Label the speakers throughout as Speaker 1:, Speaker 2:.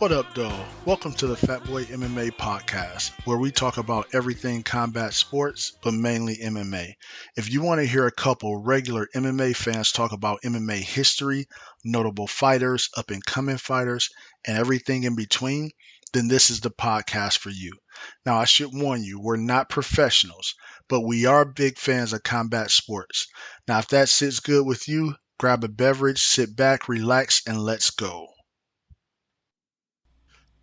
Speaker 1: What up, though? Welcome to the fatBoy MMA podcast, where we talk about everything combat sports, but mainly MMA. If you want to hear a couple regular MMA fans talk about MMA history, notable fighters, up and coming fighters, and everything in between, then this is the podcast for you. Now, I should warn you, we're not professionals, but we are big fans of combat sports. Now, if that sits good with you, grab a beverage, sit back, relax, and let's go.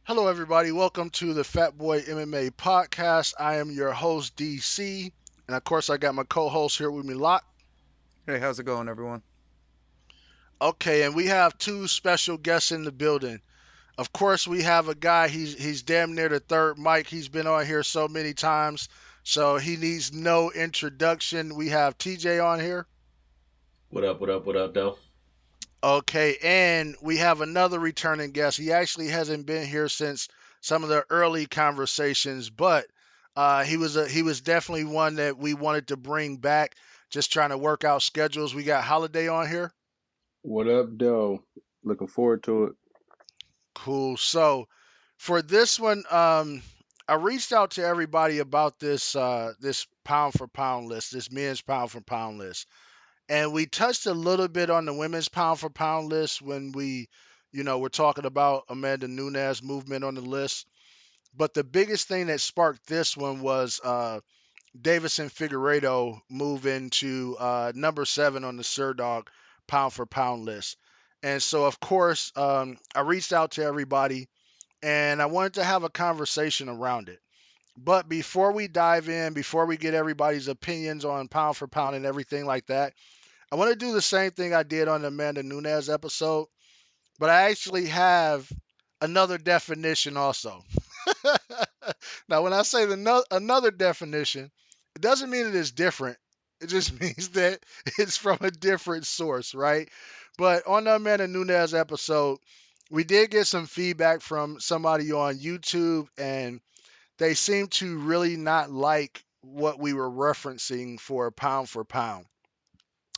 Speaker 1: Hello, everybody. Welcome to the fatBoy MMA podcast. I am your host, DC. And of course, I got my co host here with me, Lot.
Speaker 2: Hey, how's it going, everyone?
Speaker 1: Okay, and we have two special guests in the building. Of course, we have a guy, he's damn near the third mic. He's been on here so many times, so he needs no introduction. We have TJ on here.
Speaker 3: What up, what up, what up, though?
Speaker 1: Okay, and we have another returning guest. He actually hasn't been here since some of the early conversations, but he was definitely one that we wanted to bring back. Just trying to work out schedules. We got Holiday on here.
Speaker 4: What up, though? Looking forward to it.
Speaker 1: Cool. So for this one, I reached out to everybody about this pound for pound list, this men's pound for pound list. And we touched a little bit on the women's pound for pound list when we're talking about Amanda Nunes movement on the list. But the biggest thing that sparked this one was Davison Figueiredo moving to number 7 on the Sherdog pound for pound list. And so, of course, I reached out to everybody and I wanted to have a conversation around it. But before we dive in, before we get everybody's opinions on pound for pound and everything like that, I want to do the same thing I did on the Amanda Nunes episode, but I actually have another definition also. Now, when I say another definition, it doesn't mean it is different. It just means that it's from a different source, right? But on the Amanda Nunes episode, we did get some feedback from somebody on YouTube, and they seemed to really not like what we were referencing for pound.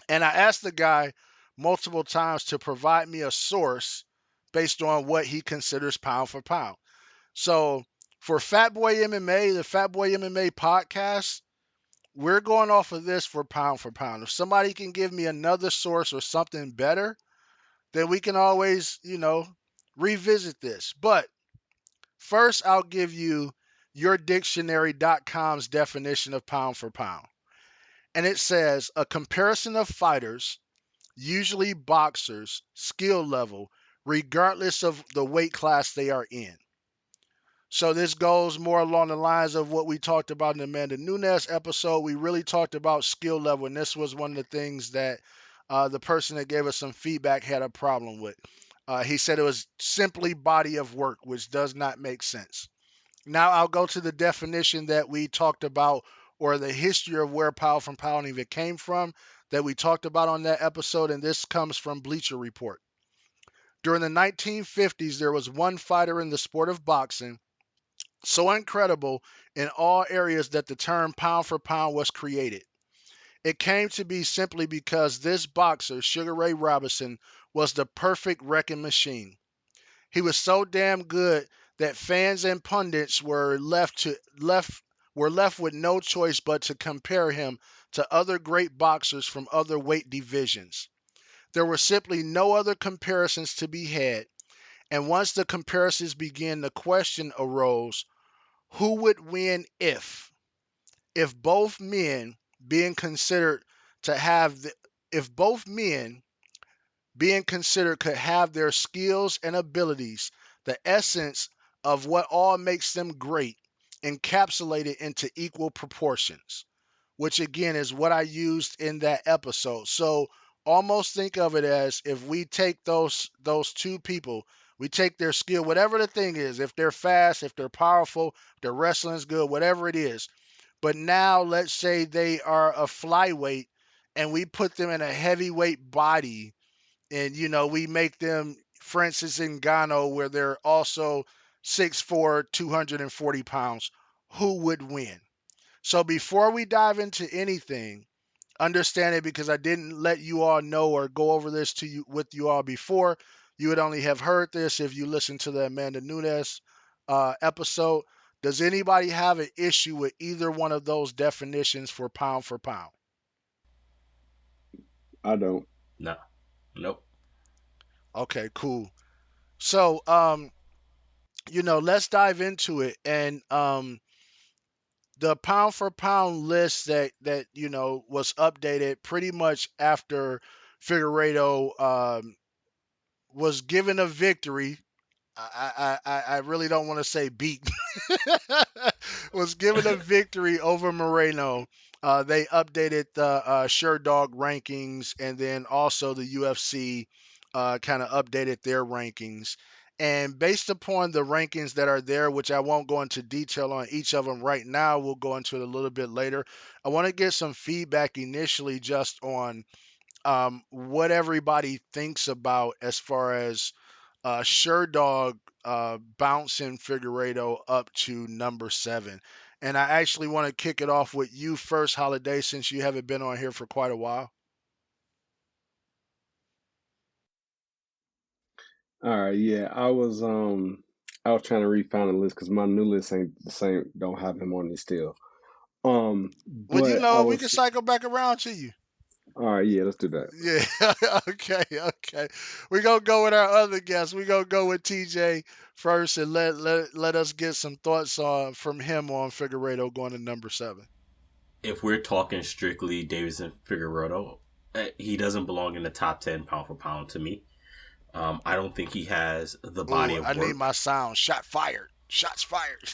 Speaker 1: And I asked the guy multiple times to provide me a source based on what he considers pound for pound. So for fatBoy MMA, the fatBoy MMA podcast, we're going off of this for pound. If somebody can give me another source or something better, then we can always, revisit this. But first, I'll give you yourdictionary.com's definition of pound for pound. And it says a comparison of fighters, usually boxers, skill level, regardless of the weight class they are in. So this goes more along the lines of what we talked about in the Amanda Nunes episode. We really talked about skill level, and this was one of the things that the person that gave us some feedback had a problem with. He said it was simply body of work, which does not make sense. Now I'll go to the definition that we talked about, or the history of where pound from pound even came from, that we talked about on that episode, and this comes from Bleacher Report. During the 1950s, there was one fighter in the sport of boxing so incredible in all areas that the term pound for pound was created. It came to be simply because this boxer, Sugar Ray Robinson, was the perfect wrecking machine. He was so damn good that fans and pundits were left with no choice but to compare him to other great boxers from other weight divisions. There were simply no other comparisons to be had, and once the comparisons began, the question arose, who would win if both men being considered to have the, if both men being considered could have their skills and abilities, the essence of what all makes them great, encapsulated into equal proportions, which again is what I used in that episode. So almost think of it as if we take those two people, we take their skill, whatever the thing is, if they're fast, if they're powerful, if their wrestling's good, whatever it is. But now let's say they are a flyweight and we put them in a heavyweight body and we make them, for instance, in Ghana where they're also 6'4", 240 pounds, who would win? So before we dive into anything, understand it, because I didn't let you all know or go over this to you with you all before. You would only have heard this if you listened to the Amanda Nunes episode. Does anybody have an issue with either one of those definitions for pound for pound?
Speaker 4: I don't.
Speaker 3: No. Nope.
Speaker 1: Okay, cool. So, let's dive into it. And the pound for pound list that was updated pretty much after Figueiredo was given a victory. I really don't want to say beat. Was given a victory over Moreno. They updated the Sherdog rankings, and then also the UFC kind of updated their rankings. And based upon the rankings that are there, which I won't go into detail on each of them right now, we'll go into it a little bit later. I want to get some feedback initially just on what everybody thinks about as far as Sherdog bouncing Figueiredo up to number 7. And I actually want to kick it off with you first, Holiday, since you haven't been on here for quite a while.
Speaker 4: All right, yeah. I was trying to refine the list because my new list ain't the same. Don't have him on it still.
Speaker 1: Well,
Speaker 4: But I
Speaker 1: we can
Speaker 4: was
Speaker 1: cycle back around to you.
Speaker 4: all right. Yeah, let's do that.
Speaker 1: Yeah. Okay. Okay. We're gonna go with our other guest. We're gonna go with TJ first, and let us get some thoughts on from him on Figueiredo going to number 7.
Speaker 3: If we're talking strictly Davidson Figueroa, he doesn't belong in the top 10 pound for pound to me. I don't think he has the body
Speaker 1: Ooh,
Speaker 3: of
Speaker 1: I need my
Speaker 3: work.
Speaker 1: sound. Shot fired. Shots fired.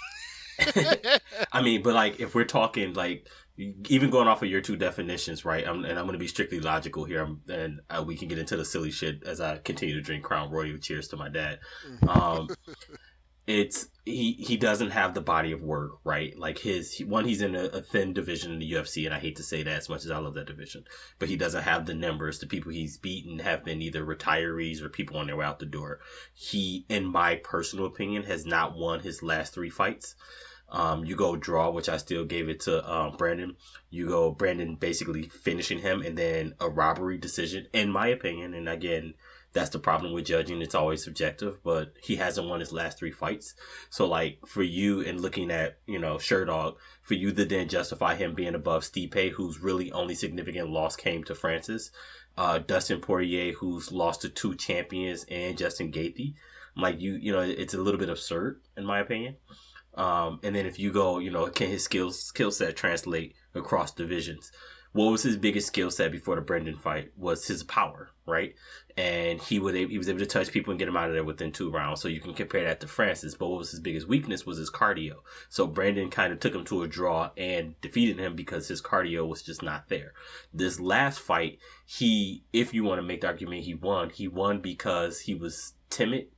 Speaker 3: I mean, but like if we're talking like even going off of your two definitions, right? And I'm going to be strictly logical here, and we can get into the silly shit as I continue to drink Crown Royal. Cheers to my dad. Um, it's he doesn't have the body of work, right? Like he's in a thin division in the UFC, and I hate to say that as much as I love that division, but he doesn't have the numbers. The people he's beaten have been either retirees or people on their way out the door. He, in my personal opinion, has not won his last 3 fights. You go draw, which I still gave it to Brandon. You go Brandon basically finishing him, and then a robbery decision, in my opinion. And again, that's the problem with judging. It's always subjective, but he hasn't won his last 3 fights. So, like, for you and looking at, Sherdog, for you to then justify him being above Stipe, whose really only significant loss came to Francis, Dustin Poirier, who's lost to 2 champions, and Justin Gaethje, like, it's a little bit absurd, in my opinion. And then if you go, can his skill set translate across divisions? What was his biggest skill set before the Brendan fight? Was his power, right? And he was able to touch people and get them out of there within 2 rounds. So you can compare that to Francis. But what was his biggest weakness was his cardio. So Brandon kind of took him to a draw and defeated him because his cardio was just not there. This last fight, if you want to make the argument he won because he was timid,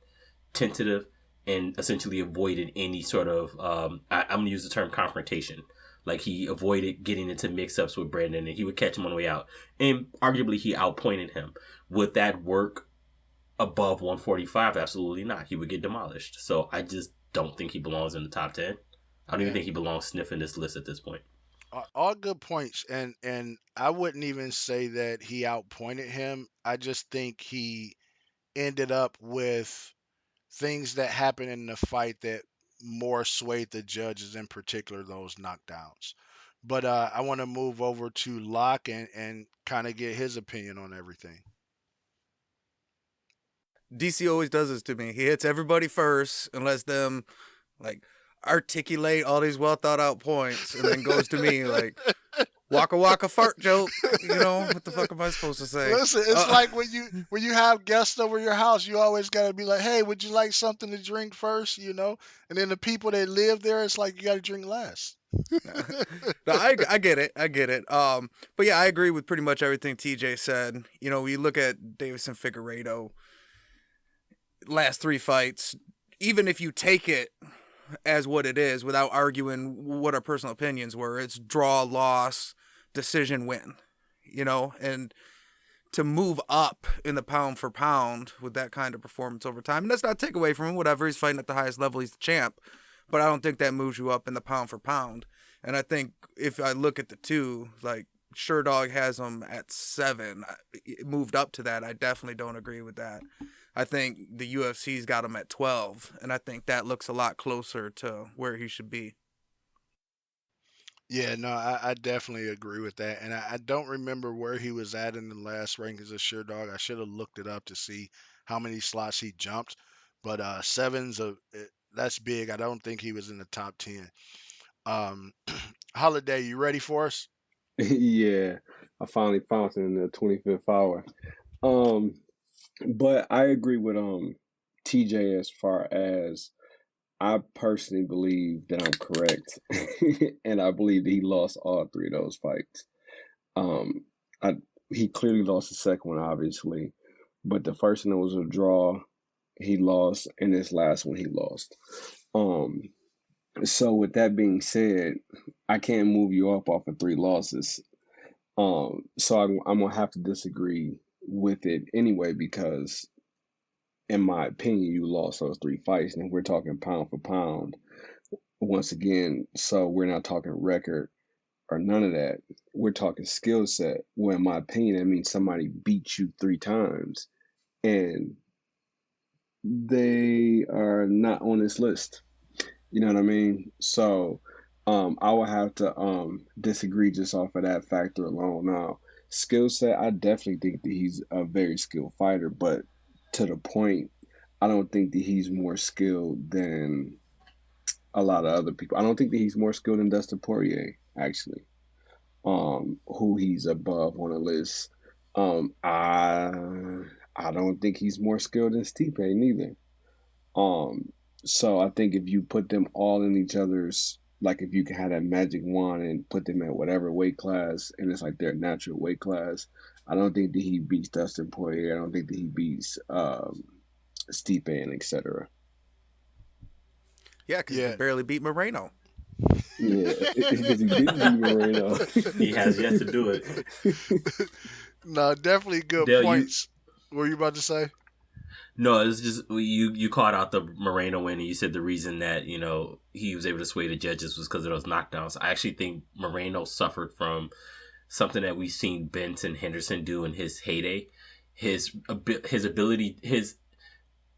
Speaker 3: tentative, and essentially avoided any sort of I'm gonna use the term confrontation. Like he avoided getting into mix-ups with Brandon, and he would catch him on the way out. And arguably, he outpointed him. Would that work above 145? Absolutely not. He would get demolished. So I just don't think he belongs in the top 10. I don't even think he belongs sniffing this list at this point.
Speaker 1: All good points, and I wouldn't even say that he outpointed him. I just think he ended up with things that happened in the fight that more swayed the judges, in particular those knockdowns. But I want to move over to Locke and kind of get his opinion on everything.
Speaker 2: DC always does this to me. He hits everybody first and lets them like articulate all these well thought out points, and then goes to me like waka waka fart joke. What the fuck am I supposed to say?
Speaker 1: Listen, it's like when you have guests over your house, you always gotta be like, hey, would you like something to drink first? And then the people that live there, it's like you gotta drink last.
Speaker 2: No, I get it. I get it. But yeah, I agree with pretty much everything TJ said. We look at Davison Figueiredo, last 3 fights, even if you take it as what it is without arguing what our personal opinions were, it's draw, loss, decision, win. And to move up in the pound for pound with that kind of performance over time, and that's not take away from him, whatever, he's fighting at the highest level, he's the champ, but I don't think that moves you up in the pound for pound. And I think if I look at the two, like Sherdog has him at 7, it moved up to that. I definitely don't agree with that. I think the UFC's got him at 12, and I think that looks a lot closer to where he should be.
Speaker 1: Yeah, no, I definitely agree with that. And I don't remember where he was at in the last rankings of Sherdog. I should have looked it up to see how many slots he jumped. But that's big. I don't think he was in the top 10. Um, Holiday, you ready for us?
Speaker 4: Yeah, I finally found it in the 25th hour. Um, but I agree with TJ as far as I personally believe that I'm correct, and I believe that he lost all three of those fights. Um, I he clearly lost the second one, obviously, but the first one was a draw. He lost, and this last one he lost. Um, so with that being said, I can't move you up off of three losses. So I'm gonna have to disagree with it anyway because, in my opinion, you lost those three fights, and we're talking pound for pound once again. So we're not talking record or none of that. We're talking skill set. Well, in my opinion, that means somebody beat you three times, and they are not on this list. You know what I mean? So I would have to disagree just off of that factor alone. Now, skill set, I definitely think that he's a very skilled fighter, but to the point, I don't think that he's more skilled than a lot of other people. I don't think that he's more skilled than Dustin Poirier, actually. Who he's above on the list. Um, I I don't think he's more skilled than Stipe neither. Um, so I think if you put them all in each other's, like if you can have that magic wand and put them at whatever weight class, and it's like their natural weight class, I don't think that he beats Dustin Poirier. I don't think that he beats Stipe and etc.
Speaker 2: Yeah, because he
Speaker 1: Yeah.
Speaker 2: can barely beat Moreno.
Speaker 4: Yeah, because he didn't beat Moreno.
Speaker 3: He has yet to do it.
Speaker 1: No, definitely good
Speaker 3: Dale, you
Speaker 1: points. What were you about to say?
Speaker 3: no, it's just you called out the Moreno win, and you said the reason that he was able to sway the judges was because of those knockdowns. I actually think Moreno suffered from something that we've seen Benson Henderson do in his heyday. His ability, his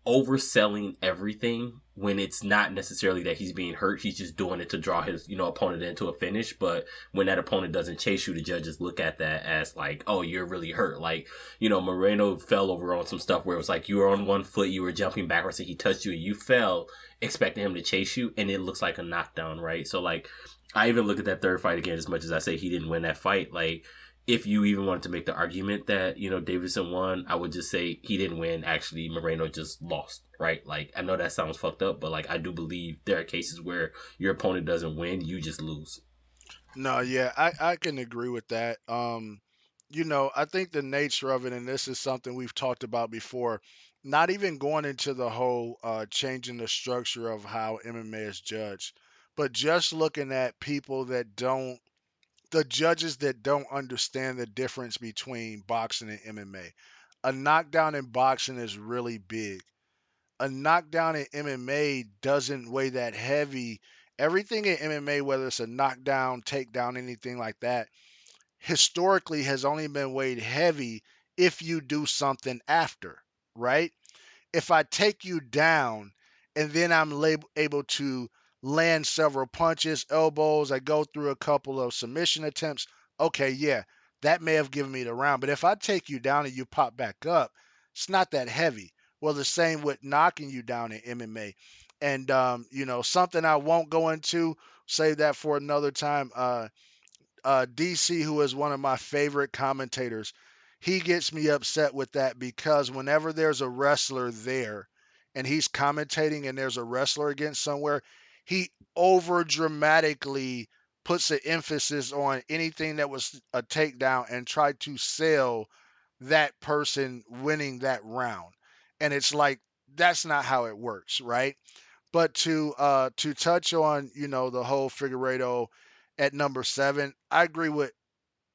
Speaker 3: overselling everything when it's not necessarily that he's being hurt. He's just doing it to draw his, opponent into a finish. But when that opponent doesn't chase you, the judges look at that as like, oh, you're really hurt. Like, Moreno fell over on some stuff where it was like you were on one foot, you were jumping backwards, and he touched you and you fell expecting him to chase you, and it looks like a knockdown, right? So like, I even look at that third fight again, as much as I say he didn't win that fight. Like, if you even wanted to make the argument that, Davidson won, I would just say he didn't win. Actually, Moreno just lost, right? Like, I know that sounds fucked up, but like, I do believe there are cases where your opponent doesn't win, you just lose.
Speaker 1: No, yeah, I can agree with that. I think the nature of it, and this is something we've talked about before, not even going into the whole changing the structure of how MMA is judged, but just looking at people that don't, the judges that don't understand the difference between boxing and MMA. A knockdown in boxing is really big. A knockdown in MMA doesn't weigh that heavy. Everything in MMA, whether it's a knockdown, takedown, anything like that, historically has only been weighed heavy if you do something after, right? If I take you down and then I'm able to land several punches, elbows, I go through a couple of submission attempts, okay, yeah, that may have given me the round. But if I take you down and you pop back up, it's not that heavy. Well, the same with knocking you down in MMA. And, something I won't go into, save that for another time. DC, who is one of my favorite commentators, he gets me upset with that because whenever there's a wrestler there and he's commentating and there's a wrestler against somewhere, he over dramatically puts an emphasis on anything that was a takedown and tried to sell that person winning that round. And it's like that's not how it works, right? But to touch on, the whole Figueredo at number 7, I agree with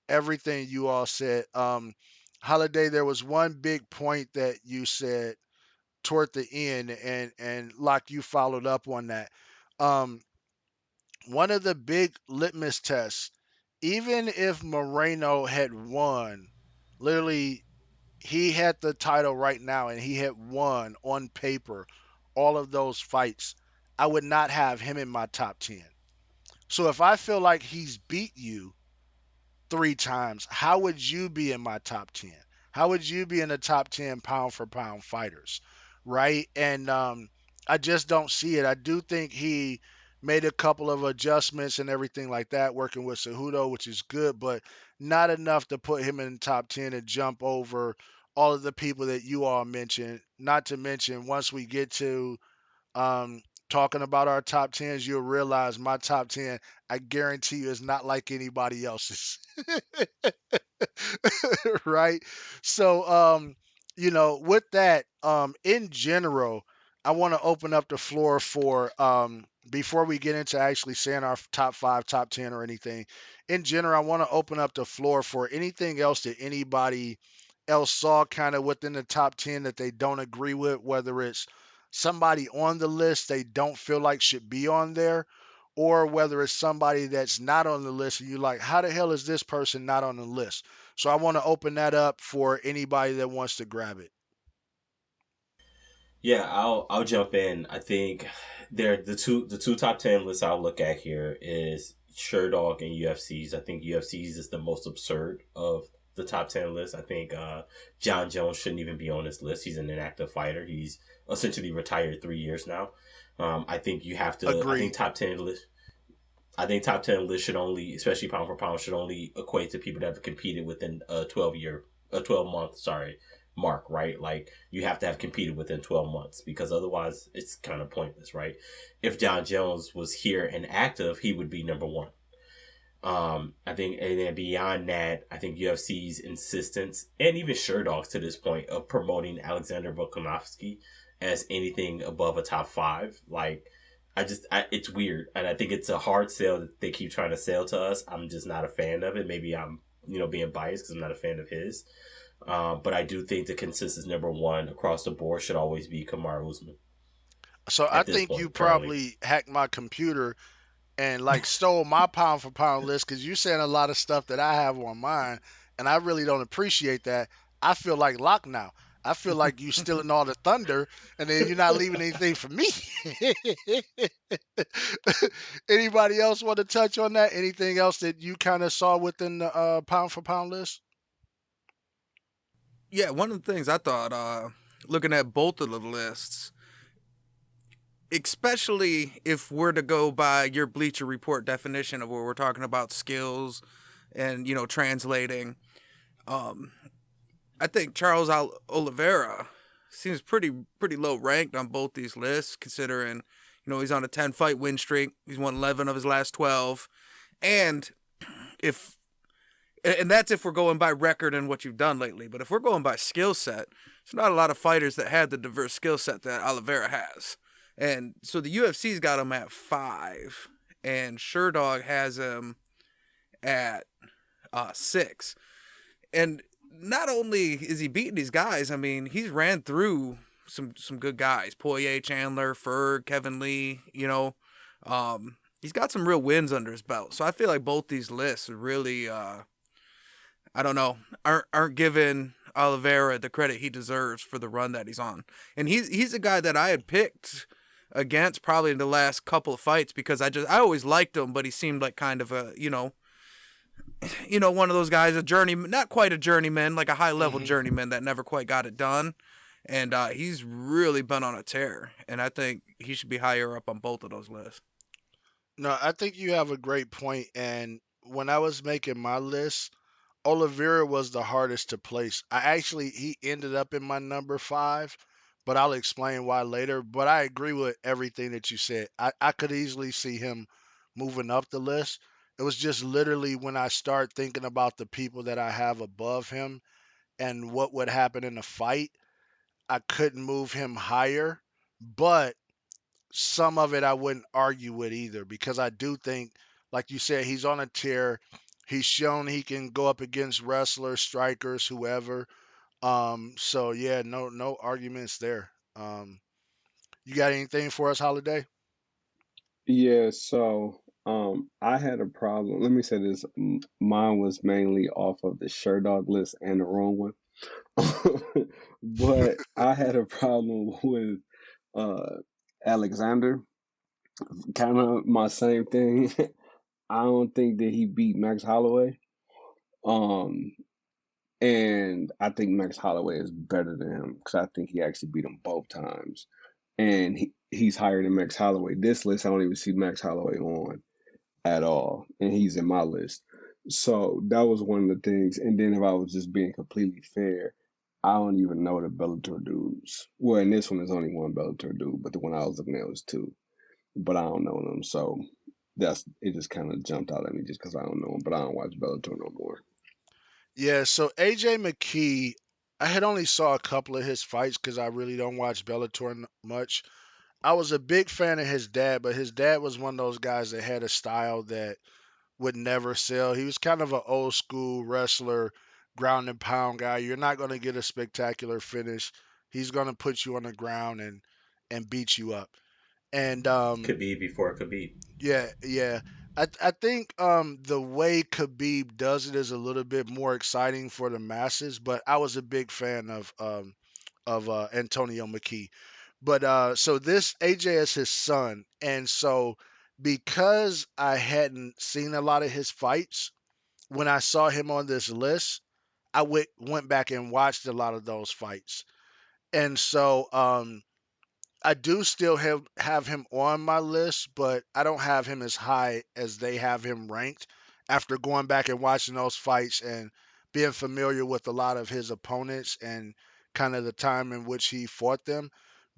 Speaker 1: everything you all said. Holiday, there was one big point that you said toward the end, and like you followed up on that. Um, One of the big litmus tests, even if Moreno had won, literally he had the title right now and he had won on paper all of those fights, I would not have him in my top 10. So if I feel like he's beat you three times, how would you be in my top 10? How would you be in the top 10 pound for pound fighters? Right? And I just don't see it. I do think he made a couple of adjustments and everything like that, working with Cejudo, which is good, but not enough to put him in the top 10 and jump over all of the people that you all mentioned. Not to mention, once we get to um, talking about our top tens, you'll realize my top 10, I guarantee you, is not like anybody else's. Right? So, with that, in general, I want to open up the floor for before we get into actually saying our top five, top 10, or anything. In general, I want to open up the floor for anything else that anybody else saw kind of within the top 10 that they don't agree with, whether it's somebody on the list they don't feel like should be on there, or whether it's somebody that's not on the list and you're like, how the hell is this person not on the list? So I want to open that up for anybody that wants to grab it.
Speaker 3: Yeah, I'll jump in. I think there the two top 10 lists I'll look at here is Sherdog and UFC's. I think UFC's is the most absurd of the top 10 list. I think John Jones shouldn't even be on this list. He's an inactive fighter. He's essentially retired 3 years now. I think you have to.
Speaker 1: Agreed.
Speaker 3: I think top 10 list should only, especially pound for pound, should only equate to people that have competed within a 12 month, sorry, mark, right? Like you have to have competed within 12 months because otherwise it's kind of pointless, right? If John Jones was here and active, he would be number one. I think, and then beyond that, I think UFC's insistence and even Sherdog's to this point of promoting Alexander Volkanovski as anything above a top five, like it's weird, and I think it's a hard sell that they keep trying to sell to us. I'm just not a fan of it. Maybe I'm being biased because I'm not a fan of his. But I do think the consensus number one across the board should always be Kamaru Usman
Speaker 1: So I
Speaker 3: at this
Speaker 1: think you
Speaker 3: point currently.
Speaker 1: probably hacked my computer and like stole my pound for pound list because you saying a lot of stuff that I have on mine, and I really don't appreciate that. I feel like Lock now. I feel like you stealing all the thunder, and then you're not leaving anything for me. Anybody else want to touch on that? Anything else that you kind of saw within the pound for pound list?
Speaker 2: Yeah, one of the things I thought, looking at both of the lists, especially if we're to go by your Bleacher Report definition of where we're talking about skills and translating, um, I think Charles Oliveira seems pretty low ranked on both these lists, considering he's on a 10 fight win streak. He's won 11 of his last 12, and if and that's if we're going by record and what you've done lately. But if we're going by skill set, there's not a lot of fighters that had the diverse skill set that Oliveira has. And so the UFC's got him at 5, and Sherdog has him at 6. And not only is he beating these guys, I mean, he's ran through some good guys: Poirier, Chandler, Ferg, Kevin Lee. He's got some real wins under his belt. So I feel like both these lists are really, I don't know, aren't giving Oliveira the credit he deserves for the run that he's on. And he's a guy that I had picked against probably in the last couple of fights because I always liked him, but he seemed like kind of a one of those guys, a journeyman, not quite a journeyman, like a high level
Speaker 1: Hmm.
Speaker 2: journeyman that never quite got it done. And he's really been on a tear, and I think he should be higher up on both of those lists.
Speaker 1: No, I think you have a great point. And when I was making my list, Oliveira was the hardest to place. He ended up in my number five, but I'll explain why later. But I agree with everything that you said. I could easily see him moving up the list. It was just literally when I start thinking about the people that I have above him and what would happen in a fight, I couldn't move him higher. But some of it I wouldn't argue with either because I do think, like you said, he's on a tear. He's shown he can go up against wrestlers, strikers, whoever. So yeah, no arguments there. You got anything for us, Holiday?
Speaker 4: Yeah, so I had a problem. Let me say this. Mine was mainly off of the Sherdog list and the wrong one. But I had a problem with uh Alexander. Kind of my same thing. I don't think that he beat Max Holloway. Um, and I think Max Holloway is better than him because I think he actually beat him both times. And he's higher than Max Holloway. This list, I don't even see Max Holloway on at all, and he's in my list. So that was one of the things. And then if I was just being completely fair, I don't even know the Bellator dudes. Well, in this one, there's only one Bellator dude, but the one I was looking at was two. But I don't know them, so that's it. Just kind of jumped out at me just because I don't know him. But I don't watch Bellator no more.
Speaker 1: Yeah, so AJ McKee, I had only saw a couple of his fights because I really don't watch Bellator much. I was a big fan of his dad, but his dad was one of those guys that had a style that would never sell. He was kind of an old school wrestler, ground and pound guy. You're not going to get a spectacular finish. He's going to put you on the ground and beat you up. And
Speaker 3: Khabib before Khabib.
Speaker 1: yeah, yeah. I think the way Khabib does it is a little bit more exciting for the masses, but I was a big fan of Antonio McKee. But so this AJ is his son, and so because I hadn't seen a lot of his fights, when I saw him on this list, I went back and watched a lot of those fights. And so I do still have him on my list, but I don't have him as high as they have him ranked after going back and watching those fights and being familiar with a lot of his opponents and kind of the time in which he fought them.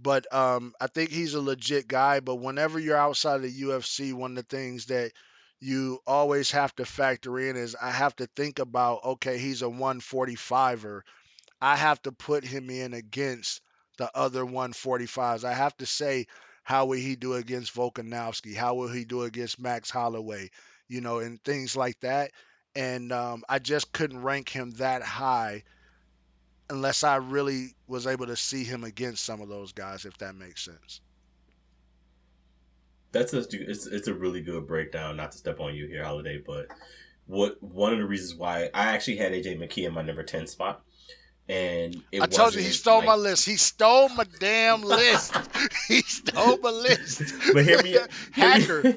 Speaker 1: But I think he's a legit guy. But whenever you're outside of the UFC, one of the things that you always have to factor in is I have to think about, okay, he's a 145er. I have to put him in against the other 145s. I have to say, how will he do against Volkanowski? How will he do against Max Holloway? And things like that. And I just couldn't rank him that high unless I really was able to see him against some of those guys, if that makes sense.
Speaker 3: It's a really good breakdown. Not to step on you here, Holiday, but what one of the reasons why I actually had AJ McKee in my number 10 spot, and
Speaker 1: I
Speaker 3: it
Speaker 1: told you he
Speaker 3: wasn't
Speaker 1: stole my
Speaker 3: like.
Speaker 1: list. He stole my damn list. He stole my list.
Speaker 3: But hear me,
Speaker 1: Hacker.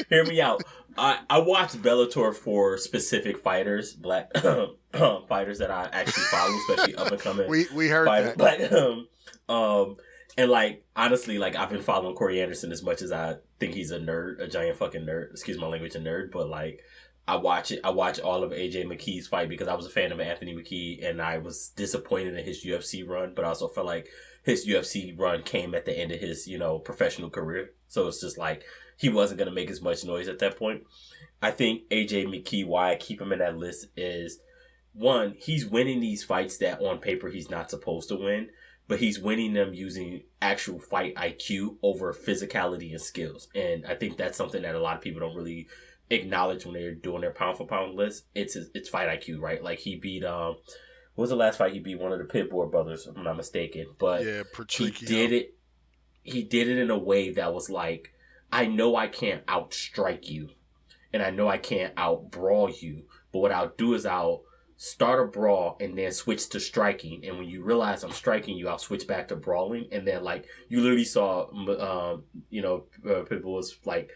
Speaker 3: hear me out. I watched Bellator for specific fighters, black fighters that I actually follow, especially up and coming
Speaker 1: we heard
Speaker 3: fighters.
Speaker 1: that.
Speaker 3: But and like honestly, like I've been following Corey Anderson as much as I think he's a nerd, a giant fucking nerd. Excuse my language, a nerd. But like I watch it. I watch all of AJ McKee's fight because I was a fan of Anthony McKee, and I was disappointed in his UFC run, but I also felt like his UFC run came at the end of his, professional career. So it's just like he wasn't gonna make as much noise at that point. I think AJ McKee, why I keep him in that list is one, he's winning these fights that on paper he's not supposed to win, but he's winning them using actual fight IQ over physicality and skills. And I think that's something that a lot of people don't really acknowledge when they're doing their pound for pound list. It's fight IQ, right? Like he beat what was the last fight he beat? One of the Pitbull brothers, if I'm not mistaken. But
Speaker 1: Yeah,
Speaker 3: he
Speaker 1: Patricio.
Speaker 3: did it he did it in a way that was like, I know I can't outstrike you and I know I can't out brawl you, but what I'll do is I'll start a brawl and then switch to striking. And when you realize I'm striking you, I'll switch back to brawling. And then like you literally saw, Pitbull was like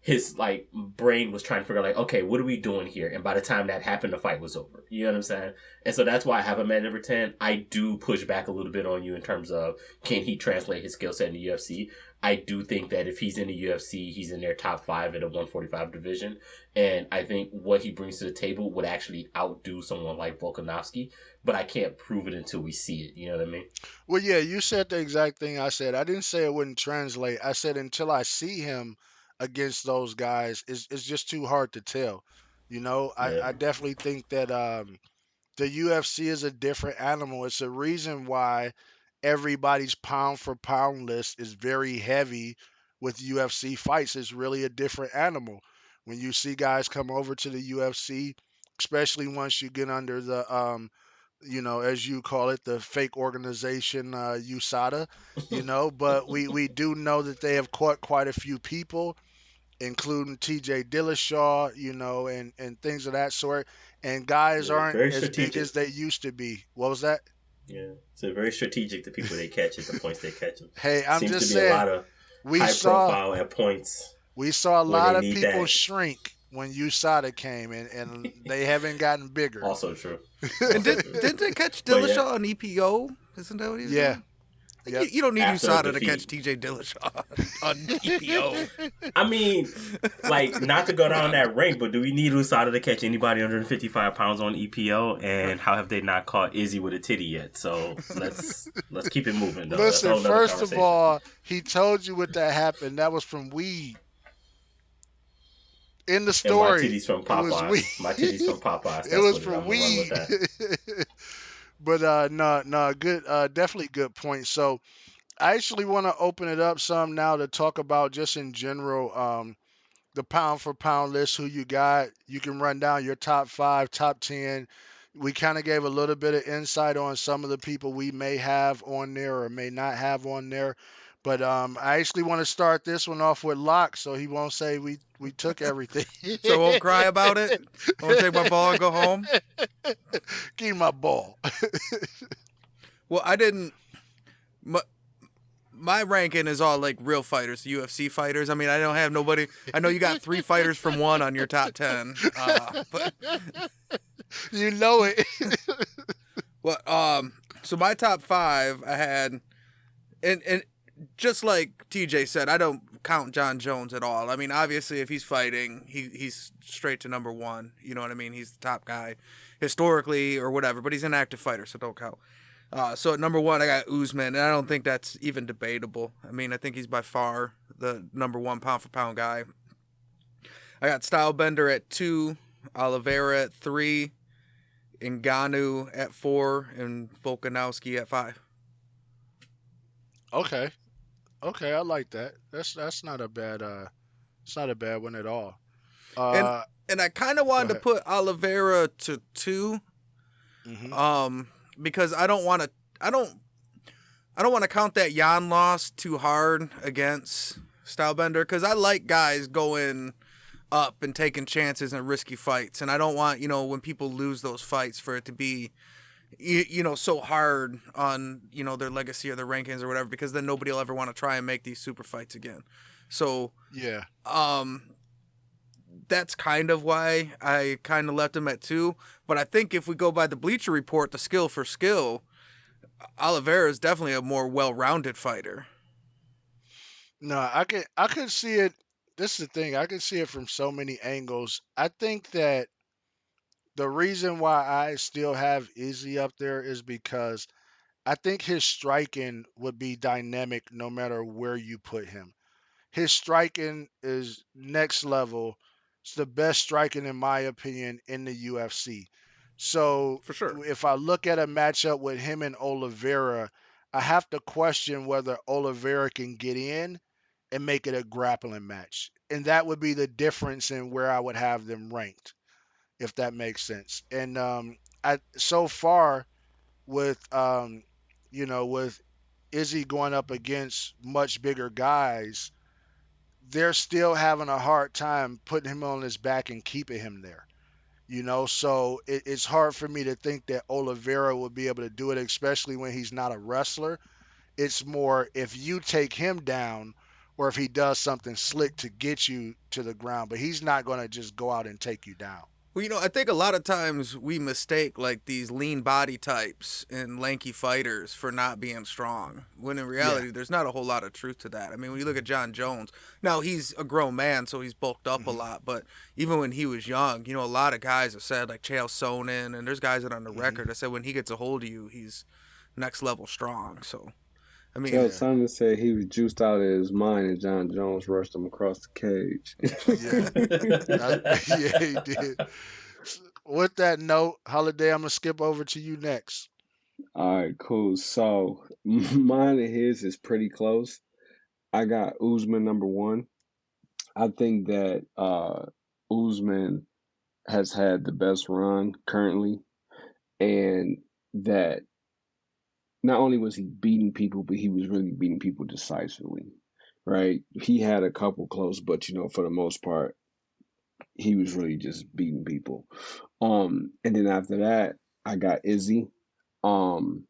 Speaker 3: his like brain was trying to figure out like, okay, what are we doing here? And by the time that happened, the fight was over. You know what I'm saying? And so that's why I have him at number 10. I do push back a little bit on you in terms of can he translate his skill set in the UFC? I do think that if he's in the UFC, he's in their top 5 in the 145 division. And I think what he brings to the table would actually outdo someone like Volkanovski. But I can't prove it until we see it. You know what I mean?
Speaker 1: Well, yeah, you said the exact thing I said. I didn't say it wouldn't translate. I said until I see him against those guys, it's just too hard to tell.
Speaker 3: Yeah.
Speaker 1: I definitely think that the UFC is a different animal. It's a reason why everybody's pound for pound list is very heavy with UFC fights. It's really a different animal. When you see guys come over to the UFC, especially once you get under the as you call it, the fake organization USADA, but we do know that they have caught quite a few people including TJ Dillashaw, and things of that sort. And guys
Speaker 3: Yeah,
Speaker 1: aren't
Speaker 3: very
Speaker 1: as big as
Speaker 3: strategic.
Speaker 1: they used to be. What was that?
Speaker 3: Yeah, so very strategic. The people they catch at the points they catch them.
Speaker 1: Hey, I'm
Speaker 3: Seems to
Speaker 1: just
Speaker 3: be a
Speaker 1: saying,
Speaker 3: lot of
Speaker 1: we
Speaker 3: high
Speaker 1: saw
Speaker 3: profile at points
Speaker 1: we saw a
Speaker 3: where they
Speaker 1: lot of
Speaker 3: need
Speaker 1: people
Speaker 3: that.
Speaker 1: shrink when USADA came, and they haven't gotten bigger.
Speaker 3: Also true.
Speaker 2: And
Speaker 3: Also true.
Speaker 2: didn't they catch
Speaker 3: But yeah,
Speaker 2: Dillashaw on EPO? Isn't that what he's
Speaker 1: Yeah.
Speaker 2: doing?
Speaker 1: Yep.
Speaker 2: You don't need
Speaker 3: after a
Speaker 2: USADA to catch
Speaker 3: defeat.
Speaker 2: TJ Dillashaw on EPO.
Speaker 3: I mean, like, not to go down that rank, but do we need USADA to catch anybody under 55 pounds on EPO? And how have they not caught Izzy with a titty yet? So let's keep it moving, though. That's a
Speaker 1: Listen,
Speaker 3: whole nother
Speaker 1: first of
Speaker 3: conversation.
Speaker 1: all, he told you what that happened. That was from weed. In the
Speaker 3: And my
Speaker 1: story,
Speaker 3: titties from
Speaker 1: it was weed.
Speaker 3: Popeyes. My titties from Popeyes.
Speaker 1: It
Speaker 3: That's
Speaker 1: was
Speaker 3: what it is.
Speaker 1: from
Speaker 3: I'm gonna run with
Speaker 1: weed.
Speaker 3: that.
Speaker 1: But no, good, definitely good point. So I actually want to open it up some now to talk about just in general, the pound for pound list, who you got. You can run down your top five, top 10. We kind of gave a little bit of insight on some of the people we may have on there or may not have on there. But I actually want to start this one off with Locke so he won't say we took everything.
Speaker 2: So I won't cry about it. I won't take my ball and go home.
Speaker 1: Give me my ball.
Speaker 2: Well, I didn't. My ranking is all like real fighters, UFC fighters. I mean, I don't have nobody. I know you got 3 fighters from 1 on your top 10. But
Speaker 1: You know it.
Speaker 2: so my top 5 I had, and just like TJ said, I don't count John Jones at all. I mean, obviously, if he's fighting, he's straight to number 1. You know what I mean? He's the top guy historically or whatever. But he's an active fighter, so don't count. So at number 1, I got Usman, and I don't think that's even debatable. I mean, I think he's by far the number 1 pound for pound guy. I got Stylebender at 2, Oliveira at 3, Ngannou at 4, and Volkanowski at 5.
Speaker 1: Okay. Okay, I like that. That's not a bad it's not a bad one at all.
Speaker 2: And
Speaker 1: Uh
Speaker 2: and I kind of
Speaker 1: Go
Speaker 2: wanted to
Speaker 1: ahead.
Speaker 2: put Oliveira to 2,
Speaker 1: Mhm.
Speaker 2: because I don't want to count that Jan loss too hard against Stylebender, because I like guys going up and taking chances and risky fights, and I don't want, when people lose those fights, for it to be so hard on their legacy or their rankings or whatever, because then nobody will ever want to try and make these super fights again. So
Speaker 1: Yeah.
Speaker 2: that's kind of why I kind of left him at 2. But I think if we go by the Bleacher Report, the skill for skill, Oliveira is definitely a more well-rounded fighter.
Speaker 1: No, I could see it. This is the thing. I could see it from so many angles. I think that the reason why I still have Izzy up there is because I think his striking would be dynamic no matter where you put him. His striking is next level. It's the best striking, in my opinion, in the UFC. So
Speaker 2: For sure.
Speaker 1: if I look at a matchup with him and Oliveira, I have to question whether Oliveira can get in and make it a grappling match. And that would be the difference in where I would have them ranked, if that makes sense. And I so far with with Izzy going up against much bigger guys, they're still having a hard time putting him on his back and keeping him there. So it's hard for me to think that Oliveira will be able to do it, especially when he's not a wrestler. It's more if you take him down or if he does something slick to get you to the ground, but he's not going to just go out and take you down.
Speaker 2: Well, I think a lot of times we mistake like these lean body types and lanky fighters for not being strong, when in
Speaker 1: Yeah.
Speaker 2: reality there's not a whole lot of truth to that. I mean, when you look at John Jones, now he's a grown man, so he's bulked up a
Speaker 1: Hmm.
Speaker 2: lot, but even when he was young, a lot of guys have said, like Chael Sonnen, and there's guys that are on the
Speaker 1: Hmm.
Speaker 2: record that said when he gets a hold of you, he's next level strong. So, I mean,
Speaker 4: Chael
Speaker 1: Yeah.
Speaker 4: Sonnen said he was juiced out of his mind and John Jones rushed him across the cage.
Speaker 1: Yeah. Yeah, he did. With that note, Holiday, I'm gonna skip over to you next.
Speaker 4: All right, cool. So mine and his is pretty close. I got Usman number 1. I think that Usman has had the best run currently, and that not only was he beating people, but he was really beating people decisively, right? He had a couple close, but for the most part, he was really just beating people. And then after that, I got Izzy. Um,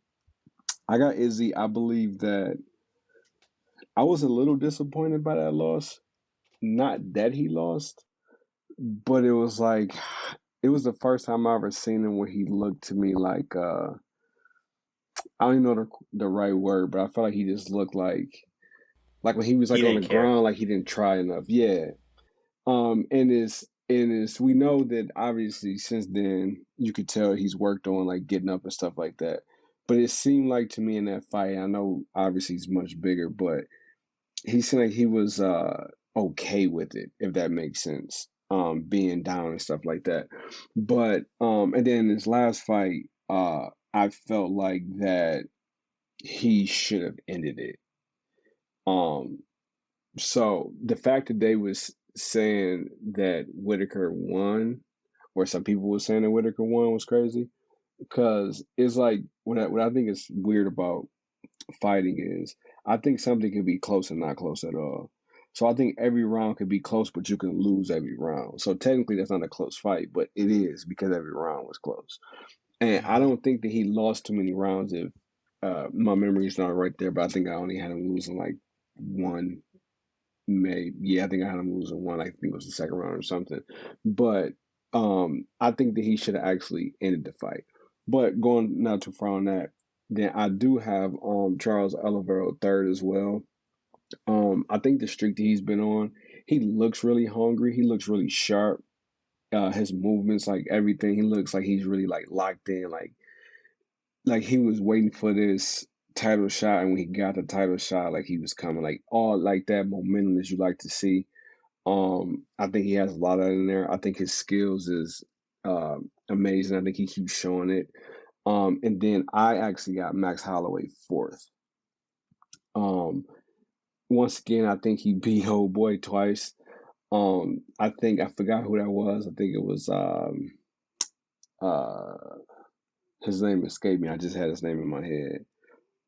Speaker 4: I got Izzy. I believe that I was a little disappointed by that loss. Not that he lost, but it was like it was the first time I ever seen him where he looked to me like I don't even know the right word, but I felt like he just looked like when he was
Speaker 3: He
Speaker 4: like on the
Speaker 3: didn't care.
Speaker 4: ground, like he didn't try enough. Yeah. And it's we know that obviously since then you could tell he's worked on like getting up and stuff like that. But it seemed like to me in that fight, I know obviously he's much bigger, but he seemed like he was okay with it, if that makes sense. Being down and stuff like that. But and then his last fight, I felt like that he should have ended it. Um so the fact that they was saying that Whitaker won, or some people were saying that Whitaker won, was crazy. Because it's like what I think is weird about fighting is I think something can be close and not close at all. So I think every round could be close, but you can lose every round. So technically that's not a close fight, but it is because every round was close. And I
Speaker 1: Hmm.
Speaker 4: don't think that he lost too many rounds if my memory is not right there, but I think I only had him losing like one. Yeah, I think I had him losing one. I think it was the second round or something. But I think that he should have actually ended the fight. But going not too far on that, then I do have Charles Oliveira third as well. I think the streak that he's been on, he looks really hungry. He looks really sharp. His movements, like everything, he looks like he's really like locked in. Like he was waiting for this title shot, and when he got the title shot, like he was coming, like all like that momentum that you like to see. I think he has a lot of it in there. I think his skills is amazing. I think he keeps showing it. And then I actually got Max Holloway fourth. Um, Once again, I think he beat old boy twice. I think I forgot who that was. I think it was uh his name escaped me. I just had his name in my head.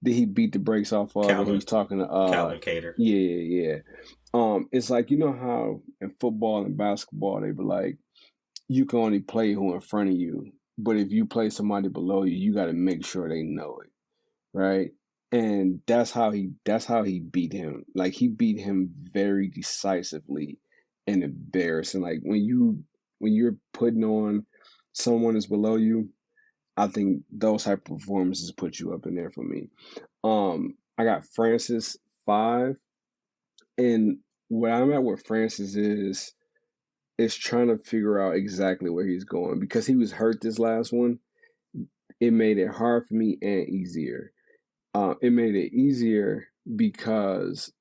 Speaker 4: Did he beat the brakes off of? And
Speaker 3: Calvin
Speaker 4: he's talking to
Speaker 3: Calvin Cater.
Speaker 4: yeah, yeah, yeah. It's like how in football and basketball they be like you can only play who in front of you, but if you play somebody below you, you got to make sure they know it, right? And that's how he beat him. Like he beat him very decisively and embarrassing. Like when you're putting on someone that's below you, I think those type of performances put you up in there for me. I got Francis five, and what I'm at with Francis is trying to figure out exactly where he's going because he was hurt this last one. It made it hard for me and easier. It made it easier because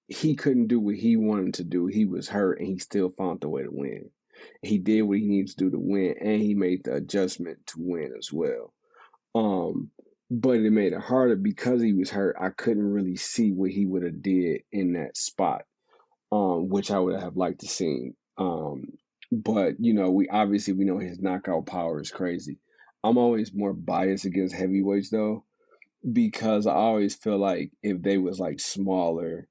Speaker 4: he couldn't do what he wanted to do. He was hurt and he still found the way to win. He did what he needs to do to win, and he made the adjustment to win as well. Um, but it made it harder because he was hurt. I couldn't really see what he would have did in that spot, which I would have liked to see. But we know his knockout power is crazy. I'm always more biased against heavyweights though, because I always feel like if they was like smaller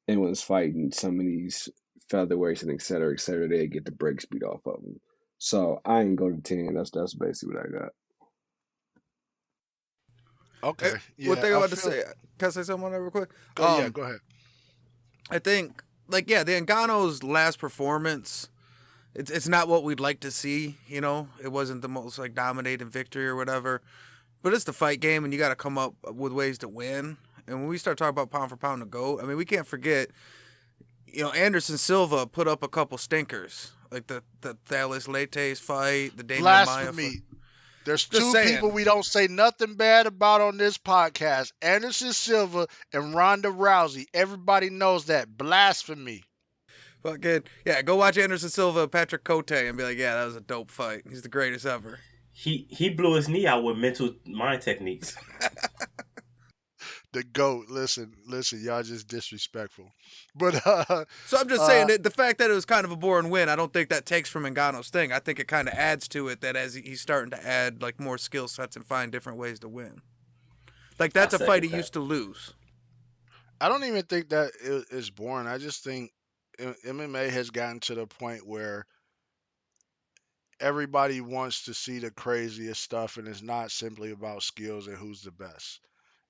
Speaker 4: and was fighting some of these featherweights and et cetera, they'd get the brakes beat off of them. So I ain't go to 10. That's basically what I got.
Speaker 2: Eh,
Speaker 1: Okay.
Speaker 2: One
Speaker 1: Yeah,
Speaker 2: thing I
Speaker 1: I
Speaker 2: want to
Speaker 1: feel.
Speaker 2: say, can I say something on that real quick?
Speaker 1: Go. Yeah, go ahead.
Speaker 2: I think like yeah, the Ngannou's last performance, it's not what we'd like to see. It wasn't the most like dominating victory or whatever. But it's the fight game, and you got to come up with ways to win. And when we start talking about pound for pound to go, I mean, we can't forget, Anderson Silva put up a couple stinkers, like the Thales Leites fight, the Damian Maya fight.
Speaker 1: Blasphemy. There's
Speaker 2: Just
Speaker 1: two people
Speaker 2: saying,
Speaker 1: we don't say nothing bad about on this podcast: Anderson Silva and Ronda Rousey. Everybody knows that. Blasphemy.
Speaker 2: fucking yeah, go watch Anderson Silva, Patrick Cote, and be like, yeah, that was a dope fight. He's the greatest ever.
Speaker 3: He blew his knee out with mental mind techniques.
Speaker 1: The GOAT. Listen, y'all just disrespectful. But
Speaker 2: So I'm just saying
Speaker 1: uh
Speaker 2: that the fact that it was kind of a boring win, I don't think that takes from Ngannou's thing. I think it kind of adds to it that as he's starting to add like more skill sets and find different ways to win. Like
Speaker 3: I
Speaker 2: that's a fight
Speaker 3: second
Speaker 2: he
Speaker 3: that.
Speaker 2: used to lose.
Speaker 1: I don't even think that is boring. I just think MMA has gotten to the point where everybody wants to see the craziest stuff, and it's not simply about skills and who's the best.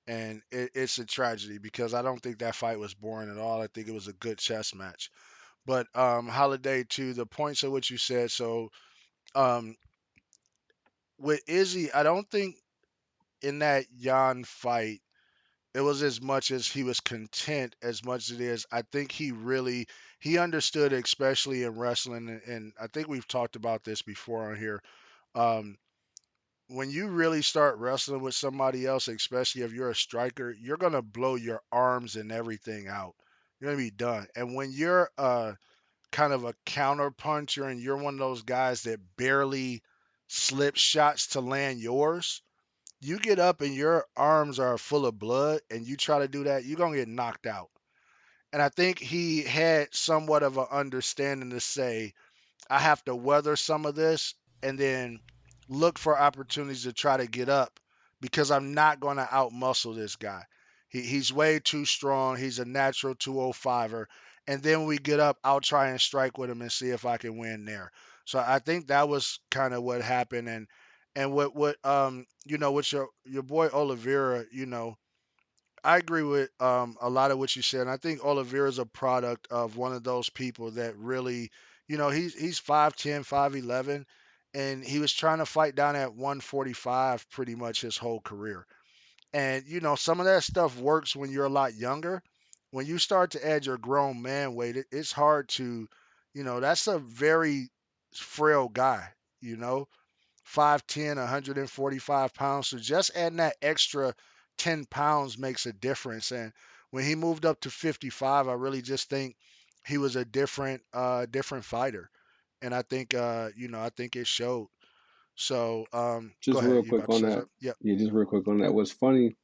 Speaker 1: And it's a tragedy because I don't think that fight was boring at all. I think it was a good chess match. But Holiday, to the points of what you said, so um, with Izzy, I don't think in that Jan fight it was as much as he was content as much as it is. I think he understood, especially in wrestling, and I think we've talked about this before on here. Um, when you really start wrestling with somebody else, especially if you're a striker, you're gonna blow your arms and everything out. You're gonna be done. And when you're kind of a counter puncher and you're one of those guys that barely slip shots to land yours, you get up and your arms are full of blood and you try to do that, you're gonna get knocked out. And I think he had somewhat of an understanding to say, I have to weather some of this and then look for opportunities to try to get up because I'm not going to outmuscle this guy. He's way too strong. He's a natural 205er. And then when we get up, I'll try and strike with him and see if I can win there. So I think that was kind of what happened. And what with your boy Oliveira, I agree with a lot of what you said. And I think Oliveira is a product of one of those people that really, he's 5'10", 5'11", and he was trying to fight down at 145 pretty much his whole career. And some of that stuff works when you're a lot younger. When you start to add your grown man weight, it's hard to, that's a very frail guy, you know. 5'10", 145 pounds. So just adding that extra 10 pounds makes a difference. And when he moved up to 55, I really just think he was a different fighter. And I think I think it showed. So go
Speaker 4: Just
Speaker 1: ahead.
Speaker 4: real
Speaker 1: You
Speaker 4: quick
Speaker 1: about to
Speaker 4: on
Speaker 1: say
Speaker 4: that.
Speaker 1: something? Yep.
Speaker 4: Yeah, just real quick on that. What's funny,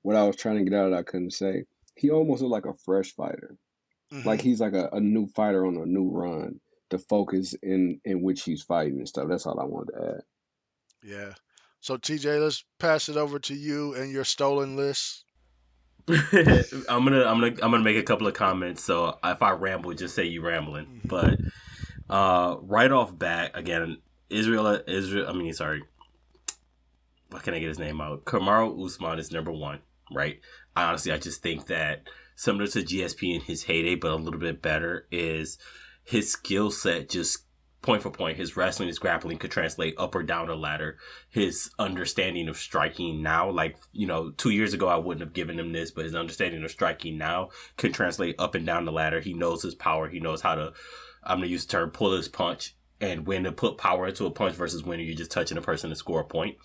Speaker 4: what I was trying to get out, I couldn't say. He almost looked like a fresh fighter. Like
Speaker 1: Hmm.
Speaker 4: he's like a new fighter on a new run. The focus in which he's fighting and stuff. That's all I wanted to add.
Speaker 1: Yeah. So TJ, let's pass it over to you and your stolen list.
Speaker 3: I'm gonna make a couple of comments. So if I ramble, just say you rambling. But
Speaker 1: Hmm.
Speaker 3: right off bat, again, Israel. I mean, sorry, what can I get his name out? Kamaru Usman is number one, right? I just think that similar to GSP in his heyday, but a little bit better, is his skill set just point for point. His wrestling, his grappling could translate up or down the ladder. His understanding of striking now, 2 years ago, I wouldn't have given him this, but his understanding of striking now can translate up and down the ladder. He knows his power. He knows how to, I'm going to use the term, pull his punch and when to put power into a punch versus when you're just touching a person to score a point.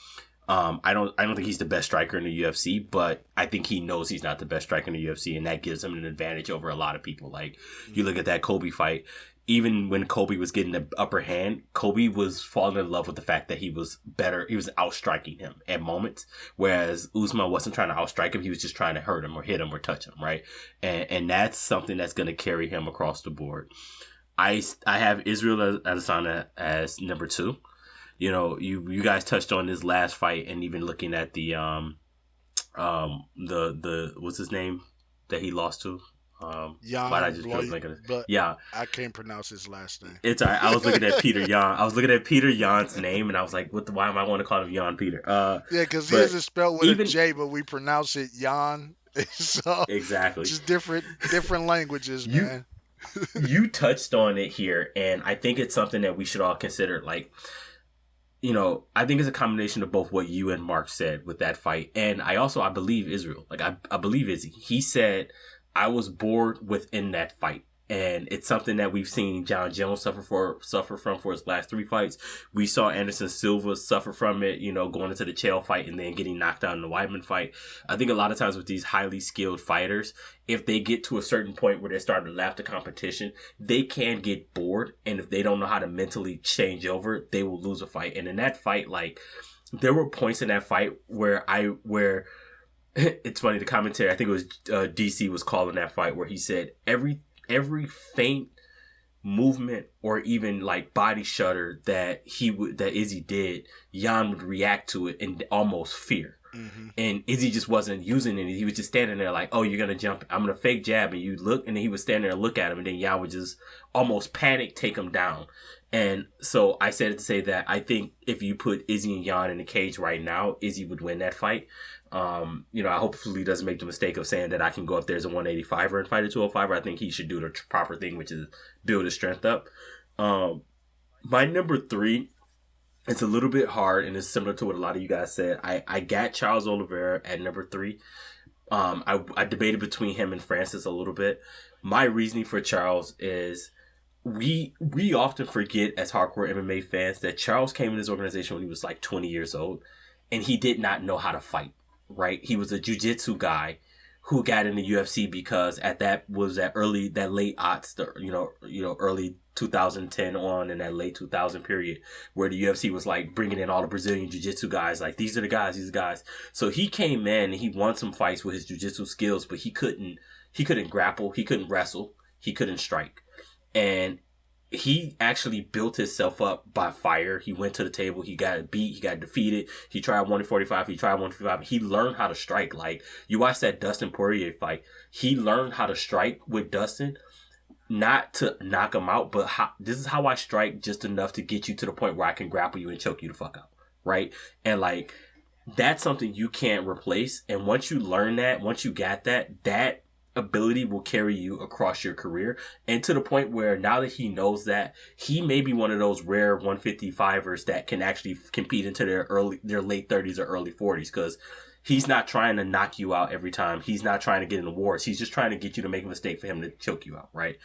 Speaker 3: I don't think he's the best striker in the UFC, but I think he knows he's not the best striker in the UFC, and that gives him an advantage over a lot of people. Like, you look at that Colby fight, even when Colby was getting the upper hand, Colby was falling in love with the fact that he was better. He was outstriking him at moments, whereas Usman wasn't trying to outstrike him. He was just trying to hurt him or hit him or touch him, right? And that's something that's going to carry him across the board. I have Israel Adesanya as number two. You guys touched on this last fight, and even looking at the what's his name that he lost to. Why did I
Speaker 1: Jan
Speaker 3: just draw a
Speaker 1: Bloy,
Speaker 3: blank on it?
Speaker 1: but
Speaker 3: Yeah,
Speaker 1: I can't pronounce his last name.
Speaker 3: it's all right. I was looking at Peter Yan. I was looking at Peter Yan's name, and I was like, "What? Why am I going to call him Yan Peter?"
Speaker 1: Yeah, because his
Speaker 3: But
Speaker 1: is spelled with a
Speaker 3: even
Speaker 1: J, but we pronounce it Jan. So
Speaker 3: exactly,
Speaker 1: just different languages,
Speaker 3: you
Speaker 1: man.
Speaker 3: you touched on it here, and I think it's something that we should all consider. Like, I think it's a combination of both what you and Mark said with that fight. And I believe Israel. Like, I believe Izzy. He said, I was bored within that fight. And it's something that we've seen John Jones suffer from for his last three fights. We saw Anderson Silva suffer from it, going into the Chael fight and then getting knocked out in the Weidman fight. I think a lot of times with these highly skilled fighters, if they get to a certain point where they're starting to lap the competition, they can get bored. And if they don't know how to mentally change over, they will lose a fight. And in that fight, like, there were points in that fight where it's funny, the commentary, I think it was DC was calling that fight, where he said every faint movement or even like body shudder that Izzy did, Jan would react to it in almost fear.
Speaker 1: Mm-hmm.
Speaker 3: And Izzy just wasn't using it. He was just standing there like, oh, you're going to jump. I'm going to fake jab. And you look, and then he would stand there and look at him. And then Yan would just almost panic, take him down. And so I said it to say that I think if you put Izzy and Yan in the cage right now, Izzy would win that fight. You know, I hopefully doesn't make the mistake of saying that I can go up there as a 185er and fight a 205er. I think he should do the proper thing, which is build his strength up. My number 3, it's a little bit hard, and it's similar to what a lot of you guys said. I got Charles Oliveira at number 3. I debated between him and Francis a little bit. My reasoning for Charles is we often forget as hardcore MMA fans that Charles came in this organization when he was like 20 years old, and he did not know how to fight, right? He was a jiu-jitsu guy who got in the UFC because at that late aughts, early 2010 on in that late 2000 period where the UFC was like bringing in all the Brazilian jiu-jitsu guys, like these are the guys. So he came in and he won some fights with his jiu-jitsu skills, but he couldn't grapple, he couldn't wrestle, he couldn't strike. And he actually built himself up by fire. He went to the table. He got beat. He got defeated. He tried 145. He tried 155. He learned how to strike. Like, you watch that Dustin Poirier fight. He learned how to strike with Dustin, not to knock him out, but this is how I strike, just enough to get you to the point where I can grapple you and choke you the fuck out, right? And like, that's something you can't replace. And once you learn that, once you got that ability will carry you across your career, and to the point where now that he knows that, he may be one of those rare 155ers that can actually compete into their late 30s or early 40s, because he's not trying to knock you out every time. He's not trying to get in the wars. He's just trying to get you to make a mistake for him to choke you out, right?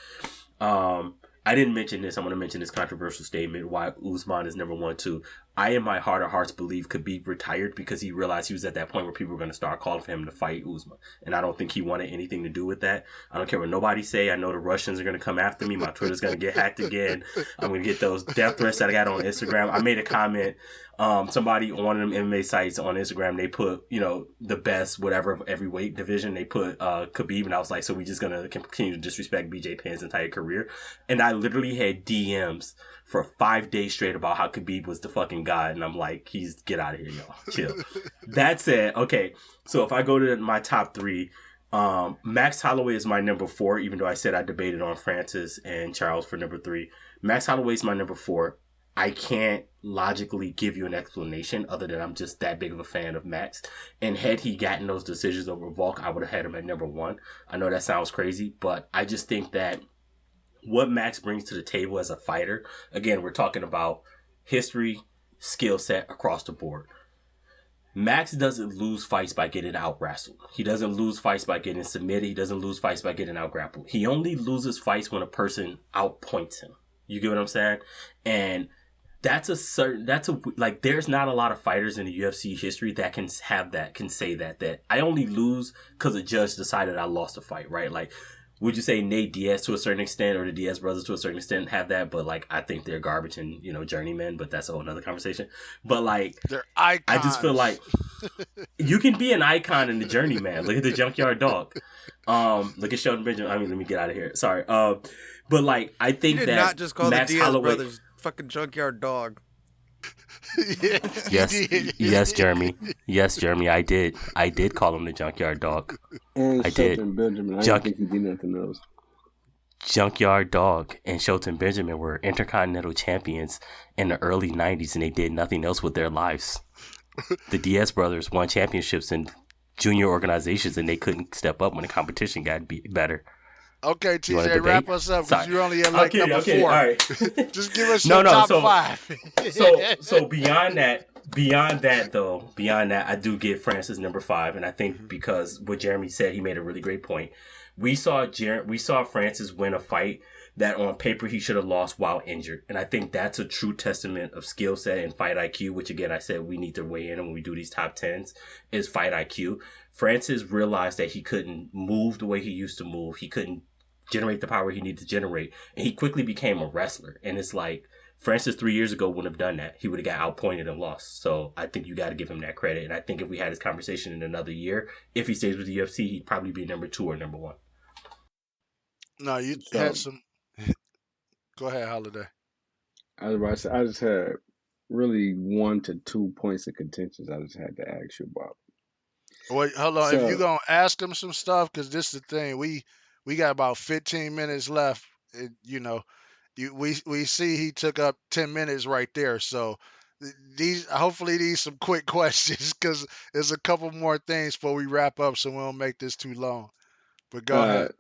Speaker 3: I didn't mention this. I'm going to mention this controversial statement, why Usman is number 1 too. I, in my heart of hearts, believe Khabib retired because he realized he was at that point where people were going to start calling for him to fight Usman. And I don't think he wanted anything to do with that. I don't care what nobody say. I know the Russians are going to come after me. My Twitter's going to get hacked again. I'm going to get those death threats that I got on Instagram. I made a comment. Somebody on one of them MMA sites on Instagram, they put, the best whatever of every weight division. They put Khabib, and I was like, so we just gonna continue to disrespect BJ Penn's entire career? And I literally had DMs for 5 days straight about how Khabib was the fucking god, and I'm like, get out of here, y'all, chill. That said, okay, so if I go to my top 3, Max Holloway is my number 4, even though I said I debated on Francis and Charles for number 3. Max Holloway is my number 4. I can't logically give you an explanation other than I'm just that big of a fan of Max. And had he gotten those decisions over Volk, I would have had him at number 1. I know that sounds crazy, but I just think that what Max brings to the table as a fighter, again, we're talking about history, skill set across the board. Max doesn't lose fights by getting out wrestled. He doesn't lose fights by getting submitted. He doesn't lose fights by getting out grappled. He only loses fights when a person outpoints him. You get what I'm saying? And there's not a lot of fighters in the UFC history that can say that I only lose because a judge decided I lost a fight, right? Like, would you say Nate Diaz to a certain extent, or the Diaz brothers to a certain extent have that? But like, I think they're garbage and, journeymen, but that's a whole nother conversation. But like,
Speaker 1: they're icons.
Speaker 3: I just feel like you can be an icon in the journeyman. Look at the Junkyard Dog. Look at Shelton Benjamin. I mean, let me get out of here. Sorry. But like, I think
Speaker 2: you did not just call Max the Diaz Holloway brothers fucking Junkyard Dog.
Speaker 3: Yes, Jeremy. Yes, Jeremy. I did call him the Junkyard Dog.
Speaker 4: And
Speaker 3: I
Speaker 4: Shelton
Speaker 3: did.
Speaker 4: Benjamin. I don't think he did nothing else.
Speaker 3: Junkyard Dog and Shelton Benjamin were intercontinental champions in the early 90s, and they did nothing else with their lives. The Diaz brothers won championships in junior organizations, and they couldn't step up when the competition got better.
Speaker 1: Okay, TJ, wrap us up because you're only at like number 4.
Speaker 3: All right.
Speaker 1: Just give us your top 5.
Speaker 3: So beyond that, I do give Francis number 5, and I think because what Jeremy said, he made a really great point. We saw Francis win a fight that on paper he should have lost while injured, and I think that's a true testament of skill set and fight IQ. Which again, I said we need to weigh in when we do these top 10s is fight IQ. Francis realized that he couldn't move the way he used to move. He couldn't generate the power he needed to generate, and he quickly became a wrestler. And it's like, Francis 3 years ago wouldn't have done that. He would have got outpointed and lost. So I think you got to give him that credit. And I think if we had this conversation in another year, if he stays with the UFC, he'd probably be number 2 or number 1.
Speaker 1: No, you had some. Go ahead, Holaday.
Speaker 4: I was about to say, I just had really 1 to 2 points of contention I just had to ask you about.
Speaker 1: Wait, hold on. If you
Speaker 4: So
Speaker 1: gonna ask him some stuff, because this is the thing, we got about 15 minutes left. We see he took up 10 minutes right there. So these hopefully these some quick questions because there's a couple more things before we wrap up, so we don't make this too long. But go
Speaker 4: uh,
Speaker 1: ahead.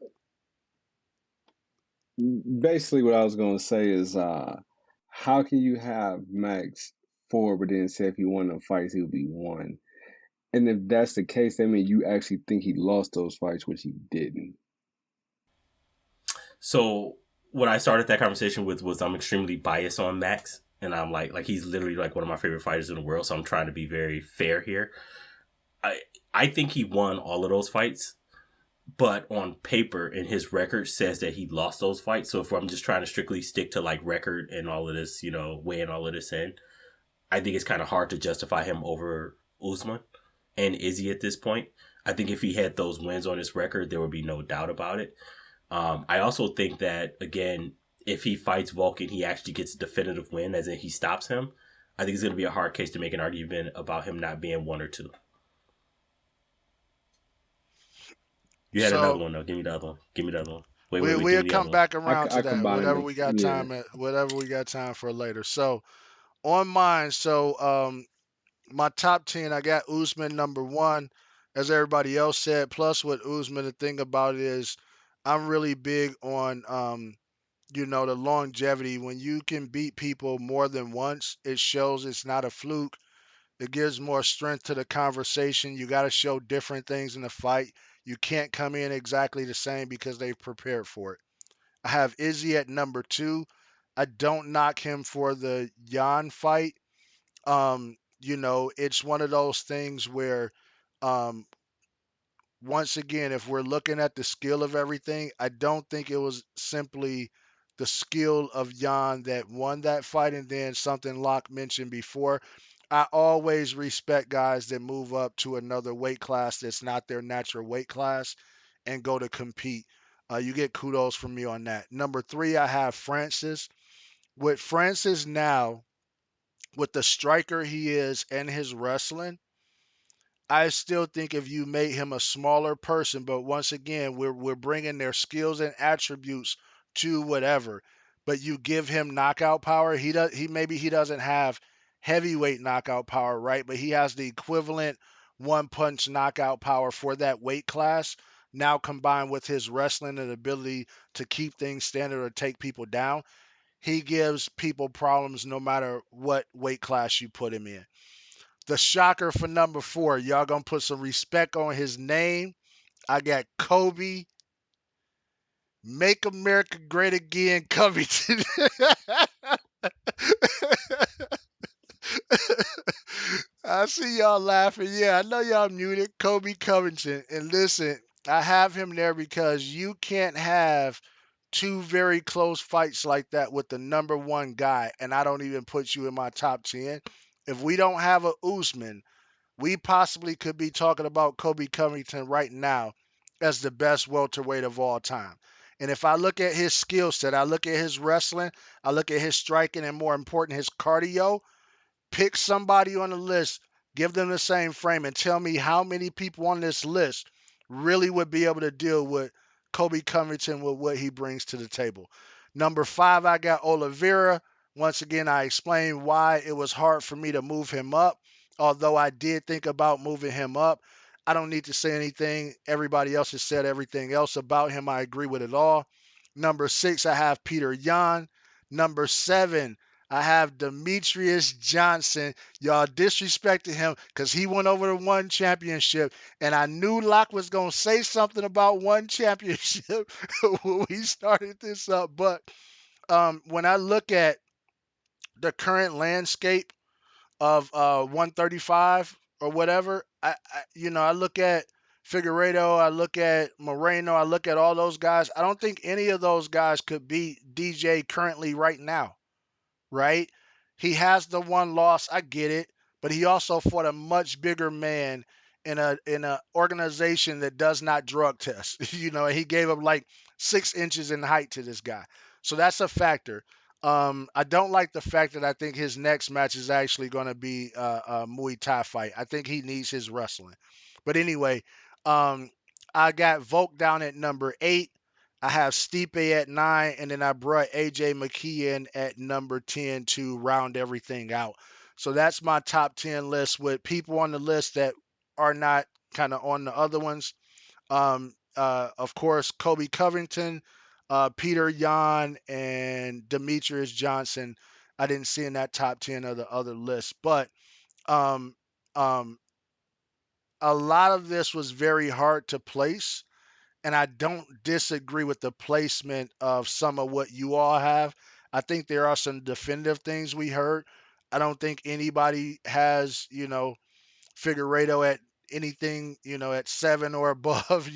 Speaker 4: basically, what I was gonna say is, how can you have Max four, but then say if he won the fights, he'll be one? And if that's the case, that means you actually think he lost those fights, which he didn't.
Speaker 3: So what I started that conversation with was I'm extremely biased on Max, and I'm like he's literally like one of my favorite fighters in the world. So I'm trying to be very fair here. I I think he won all of those fights, but on paper and his record says that he lost those fights. So if I'm just trying to strictly stick to like record and all of this, weighing all of this in, I think it's kind of hard to justify him over Usman and Izzy at this point. I think if he had those wins on his record, there would be no doubt about it. I also think that again, if he fights Vulcan, he actually gets a definitive win, as in he stops him. I think it's going to be a hard case to make an argument about him not being one or two. You had another
Speaker 1: So
Speaker 3: one though. Give me the other one. Give me the other one. Wait. Give
Speaker 1: we'll
Speaker 3: me the
Speaker 1: come
Speaker 3: other one.
Speaker 1: back around to
Speaker 4: I
Speaker 1: that.
Speaker 4: combine
Speaker 1: Whatever
Speaker 4: the
Speaker 1: we got
Speaker 4: yeah.
Speaker 1: time at, whatever we got time for later. So on mine, my top 10, I got Usman number one, as everybody else said. Plus, with Usman, the thing about it is, I'm really big on, the longevity. When you can beat people more than once, it shows it's not a fluke. It gives more strength to the conversation. You got to show different things in the fight. You can't come in exactly the same because they've prepared for it. I have Izzy at number two. I don't knock him for the Jan fight. It's one of those things where, um, once again, if we're looking at the skill of everything, I don't think it was simply the skill of Jan that won that fight. And then something Locke mentioned before, I always respect guys that move up to another weight class that's not their natural weight class and go to compete. You get kudos from me on that. Number three, I have Francis. With Francis now, with the striker he is and his wrestling, I still think if you made him a smaller person, but once again, we're bringing their skills and attributes to whatever. But you give him knockout power. He doesn't have heavyweight knockout power, right? But he has the equivalent one punch knockout power for that weight class. Now combined with his wrestling and ability to keep things standard or take people down, he gives people problems no matter what weight class you put him in. The shocker for number four, y'all gonna put some respect on his name. I got Kobe, Make America Great Again Covington. I see y'all laughing. Yeah, I know y'all muted Kobe Covington. And listen, I have him there because you can't have two very close fights like that with the number one guy, and I don't even put you in my top 10. If we don't have a Usman, we possibly could be talking about Kobe Covington right now as the best welterweight of all time. And if I look at his skill set, I look at his wrestling, I look at his striking, and more important, his cardio, pick somebody on the list, give them the same frame, and tell me how many people on this list really would be able to deal with Kobe Covington with what he brings to the table. Number five, I got Oliveira. Once again, I explained why it was hard for me to move him up. Although I did think about moving him up, I don't need to say anything. Everybody else has said everything else about him. I agree with it all. Number six, I have Peter Yan. Number seven, I have Demetrius Johnson. Y'all disrespected him because he went over to one championship, and I knew Locke was gonna say something about one championship when we started this up. But when I look at the current landscape of 135 or whatever, I look at Figueredo, I look at Moreno, I look at all those guys. I don't think any of those guys could beat DJ currently right now, right? He has the one loss, I get it, but he also fought a much bigger man in a organization that does not drug test. He gave up like 6 inches in height to this guy, so that's a factor. I don't like the fact that I think his next match is actually going to be a Muay Thai fight. I think he needs his wrestling. But anyway, um, I got Volk down at number 8. I have Stipe at 9, and then I brought AJ McKee in at number 10 to round everything out. So that's my top 10 list with people on the list that are not kind of on the other ones. Of course, Colby Covington, Peter Yan, and Demetrius Johnson. I didn't see in that top 10 of the other lists, but um, um, a lot of this was very hard to place, and I don't disagree with the placement of some of what you all have. I think there are some definitive things we heard. I don't think anybody has, Figueredo at anything, at 7 or above,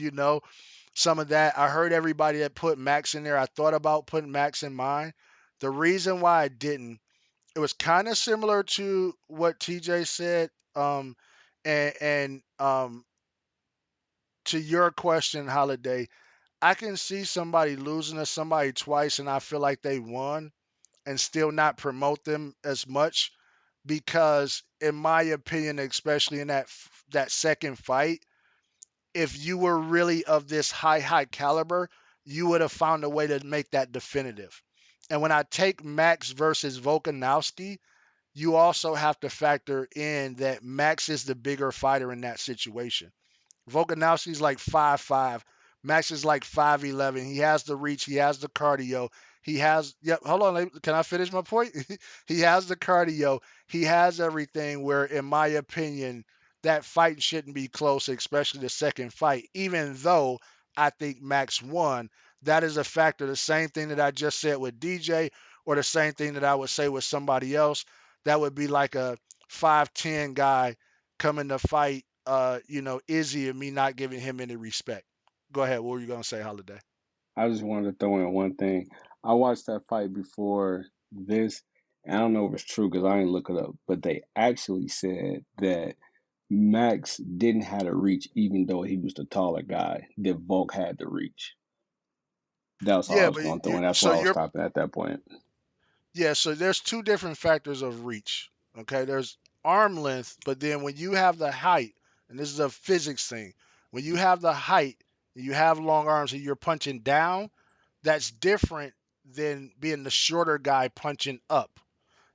Speaker 1: some of that. I heard everybody that put Max in there. I thought about putting Max in mine. The reason why I didn't, it was kind of similar to what TJ said. And to your question, Holiday, I can see somebody losing to somebody twice, and I feel like they won, and still not promote them as much because, in my opinion, especially in that second fight, if you were really of this high caliber, you would have found a way to make that definitive. And when I take Max versus Volkanowski, you also have to factor in that Max is the bigger fighter in that situation. Volkanowski's like 5'5". Max is like 5'11". He has the reach. He has the cardio. He has, yep, hold on. Can I finish my point? He has the cardio. He has everything where, in my opinion, that fight shouldn't be close, especially the second fight, even though I think Max won. That is a factor. The same thing that I just said with DJ, or the same thing that I would say with somebody else. That would be like a 5'10" guy coming to fight Izzy, and me not giving him any respect. Go ahead. What were you gonna say, Holiday?
Speaker 4: I just wanted to throw in one thing. I watched that fight before this, and I don't know if it's true because I didn't look it up, but they actually said that Max didn't have to reach, even though he was the taller guy. That Volk had to reach. That's all I
Speaker 1: Yeah,
Speaker 4: was
Speaker 1: but
Speaker 4: going through,
Speaker 1: you
Speaker 4: and that's
Speaker 1: so
Speaker 4: why I was
Speaker 1: you're
Speaker 4: stopping at that point.
Speaker 1: yeah, so there's two different factors of reach. Okay, there's arm length, but then when you have the height, and this is a physics thing, when you have the height, and you have long arms, and you're punching down, that's different than being the shorter guy punching up.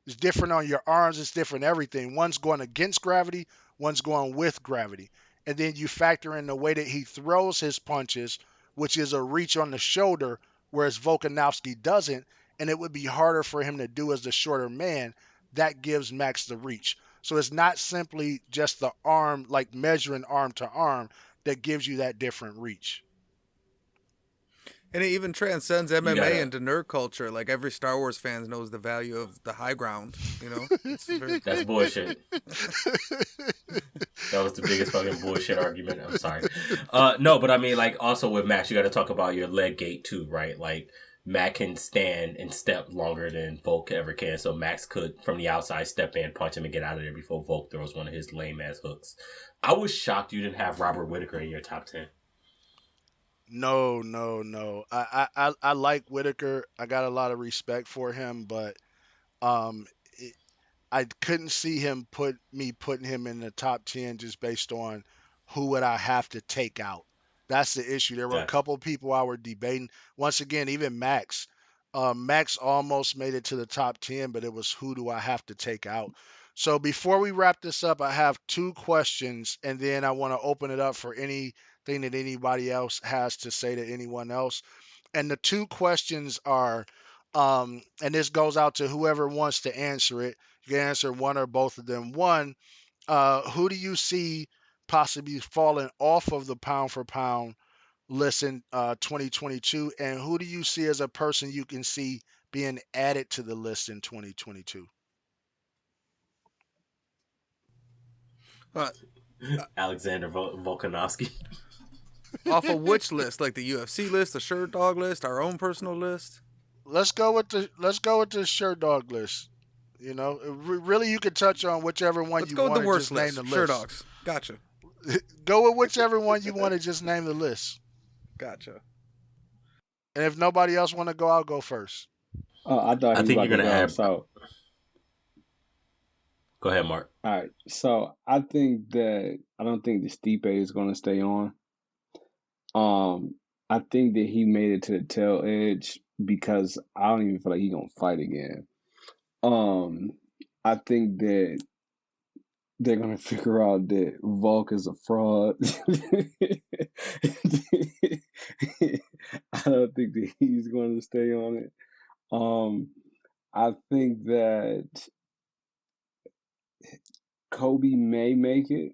Speaker 1: It's different on your arms. It's different everything. One's going against gravity. One's going with gravity. And then you factor in the way that he throws his punches, which is a reach on the shoulder, whereas Volkanovski doesn't. And it would be harder for him to do as the shorter man. That gives Max the reach. So it's not simply just the arm, like measuring arm to arm, that gives you that different reach.
Speaker 2: And it even transcends
Speaker 3: You
Speaker 2: MMA
Speaker 3: gotta.
Speaker 2: into nerd culture. Like every Star Wars fan knows the value of the high ground. It's very.
Speaker 3: That's bullshit. That was the biggest fucking bullshit argument. I'm sorry. No, but I mean, like, also with Max, you got to talk about your leg gate too, right? Like, Max can stand and step longer than Volk ever can. So Max could, from the outside, step in, punch him, and get out of there before Volk throws one of his lame ass hooks. I was shocked you didn't have Robert Whitaker in your top 10.
Speaker 1: No, no, no. I like Whitaker. I got a lot of respect for him, but um, I couldn't see putting him in the top 10 just based on who would I have to take out. That's the issue. There were a
Speaker 3: Gotcha.
Speaker 1: couple people I were debating. Once again, even Max. Max almost made it to the top 10, but it was who do I have to take out. So before we wrap this up, I have two questions, and then I want to open it up for anything that anybody else has to say to anyone else. And the two questions are, and this goes out to whoever wants to answer it. You can answer one or both of them. One, who do you see possibly falling off of the pound for pound list in 2022? And who do you see as a person you can see being added to the list in 2022?
Speaker 2: Uh,
Speaker 3: Alexander Volkanovski.
Speaker 2: Off of which list? Like the UFC list, the Sherdog list, our own personal list?
Speaker 1: Let's go with the Sherdog list. Really, you can touch on whichever one
Speaker 2: Let's
Speaker 1: you
Speaker 2: go with the
Speaker 1: want and
Speaker 2: worst
Speaker 1: just name the
Speaker 2: list.
Speaker 1: list.
Speaker 2: Sherdogs. Gotcha.
Speaker 1: Go with whichever one you want to just name the list.
Speaker 2: Gotcha.
Speaker 1: And if nobody else want to go, I'll go first.
Speaker 4: I thought
Speaker 3: I
Speaker 4: he was
Speaker 3: think
Speaker 4: about
Speaker 3: you're
Speaker 4: to
Speaker 3: gonna
Speaker 4: round
Speaker 3: add.
Speaker 4: us out.
Speaker 3: Go ahead, Mark.
Speaker 4: All right. So I don't think the Stipe is going to stay on. Um, I think that he made it to the tail edge because I don't even feel like he's gonna fight again. Um, I think that they're gonna figure out that Volk is a fraud. I don't think that he's going to stay on it. Um, I think that Kobe may make it,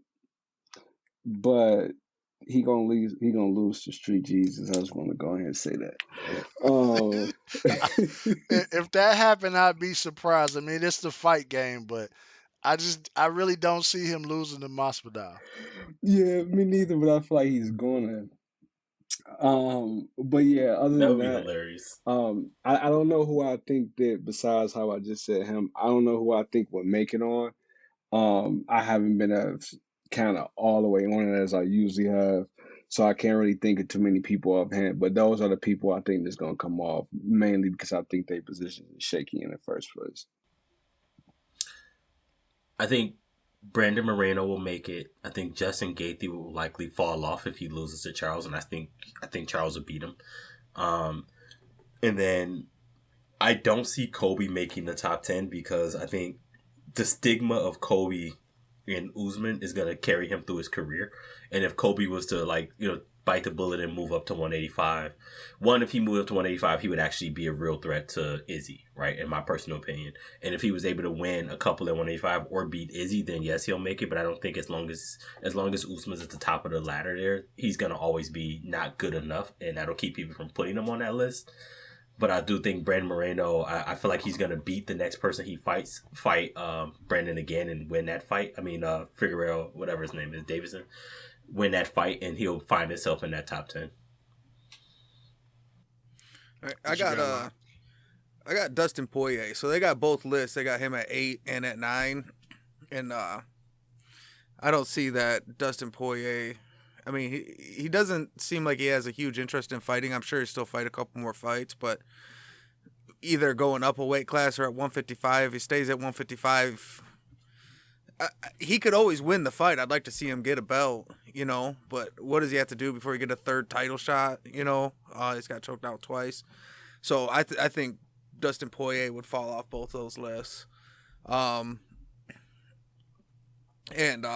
Speaker 4: but he gonna lose. He gonna lose to Street Jesus. I just want to go ahead and say that. Um,
Speaker 1: If that happened, I'd be surprised. I mean, it's the fight game, but I really don't see him losing to Masvidal.
Speaker 4: yeah, me neither. But I feel like he's gonna. But yeah, other
Speaker 3: That
Speaker 4: than
Speaker 3: would be
Speaker 4: that,
Speaker 3: hilarious.
Speaker 4: I don't know who I think that besides how I just said him. I don't know who I think would make it on. I haven't been kind of all the way on it as I usually have, so I can't really think of too many people offhand. But those are the people I think that's gonna come off mainly because I think their position is shaky in the first place.
Speaker 3: I think Brandon Moreno will make it. I think Justin Gaethje will likely fall off if he loses to Charles, and I think Charles will beat him. Um, and then I don't see Kobe making the top 10 because I think the stigma of Kobe and Usman is gonna carry him through his career. And if Kobe was to bite the bullet and move up to 185, if he moved up to 185, he would actually be a real threat to Izzy, right? In my personal opinion. And if he was able to win a couple at 185 or beat Izzy, then yes, he'll make it. But I don't think as long as Usman's at the top of the ladder there, he's gonna always be not good enough, and that'll keep people from putting him on that list. But I do think Brandon Moreno, I feel like he's going to beat the next person he fight Brandon again and win that fight. I mean, Figueroa, whatever his name is, Davison, win that fight and he'll find himself in that top 10.
Speaker 2: All right,
Speaker 1: What you got, Mark?
Speaker 2: I got Dustin Poirier. So they got both lists. They got him at 8 and at 9, and I don't see that Dustin Poirier. I mean, he doesn't seem like he has a huge interest in fighting. I'm sure he'll still fight a couple more fights, but either going up a weight class or at 155. If he stays at 155, he could always win the fight. I'd like to see him get a belt, but what does he have to do before he get a third title shot? He's got choked out twice. So I think Dustin Poirier would fall off both those lists. Um, and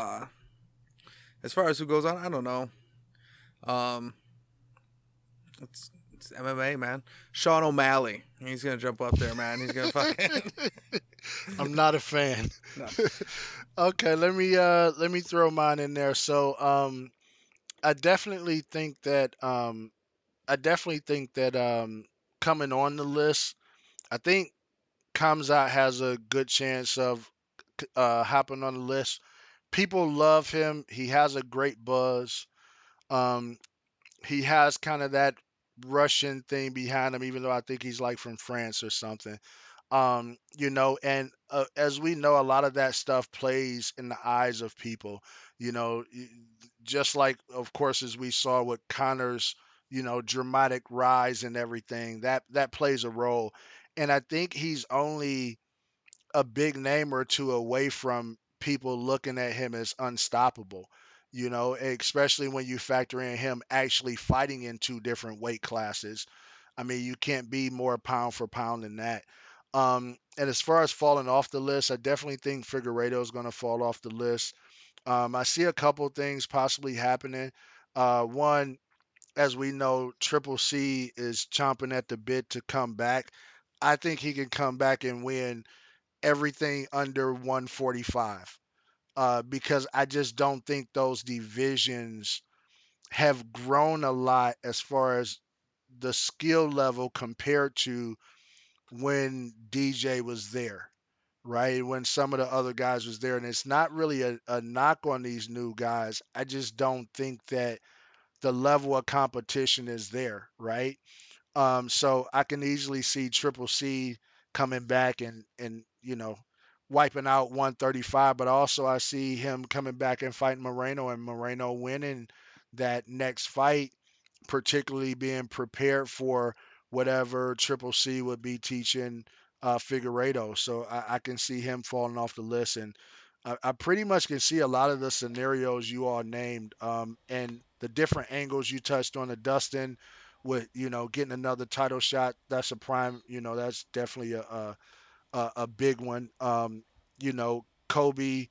Speaker 2: as far as who goes on, I don't know. Um, it's MMA, man. Sean O'Malley, he's gonna jump up there, man. He's gonna fucking.
Speaker 1: I'm not a fan.
Speaker 2: No.
Speaker 1: Okay, let me throw mine in there. So I definitely think that coming on the list, I think Kamzat has a good chance of hopping on the list. People love him. He has a great buzz. Um, he has kind of that Russian thing behind him, even though I think he's like from France or something. And as we know, a lot of that stuff plays in the eyes of people. Just like, of course, as we saw with Connor's, dramatic rise and everything, that plays a role. And I think he's only a big name or two away from people looking at him as unstoppable, especially when you factor in him actually fighting in two different weight classes. I mean, you can't be more pound for pound than that. And as far as falling off the list, I definitely think Figueredo is going to fall off the list. I see a couple things possibly happening. One, as we know, Triple C is chomping at the bit to come back. I think he can come back and win everything under 145 because I just don't think those divisions have grown a lot as far as the skill level compared to when DJ was there, right? When some of the other guys was there. And it's not really a knock on these new guys. I just don't think that the level of competition is there, right? So I can easily see Triple C coming back and wiping out 135, but also I see him coming back and fighting Moreno and Moreno winning that next fight, particularly being prepared for whatever Triple C would be teaching Figueredo. So I can see him falling off the list. And I pretty much can see a lot of the scenarios you all named, and the different angles you touched on. The Dustin with getting another title shot. That's a prime. That's definitely a big one. Kobe,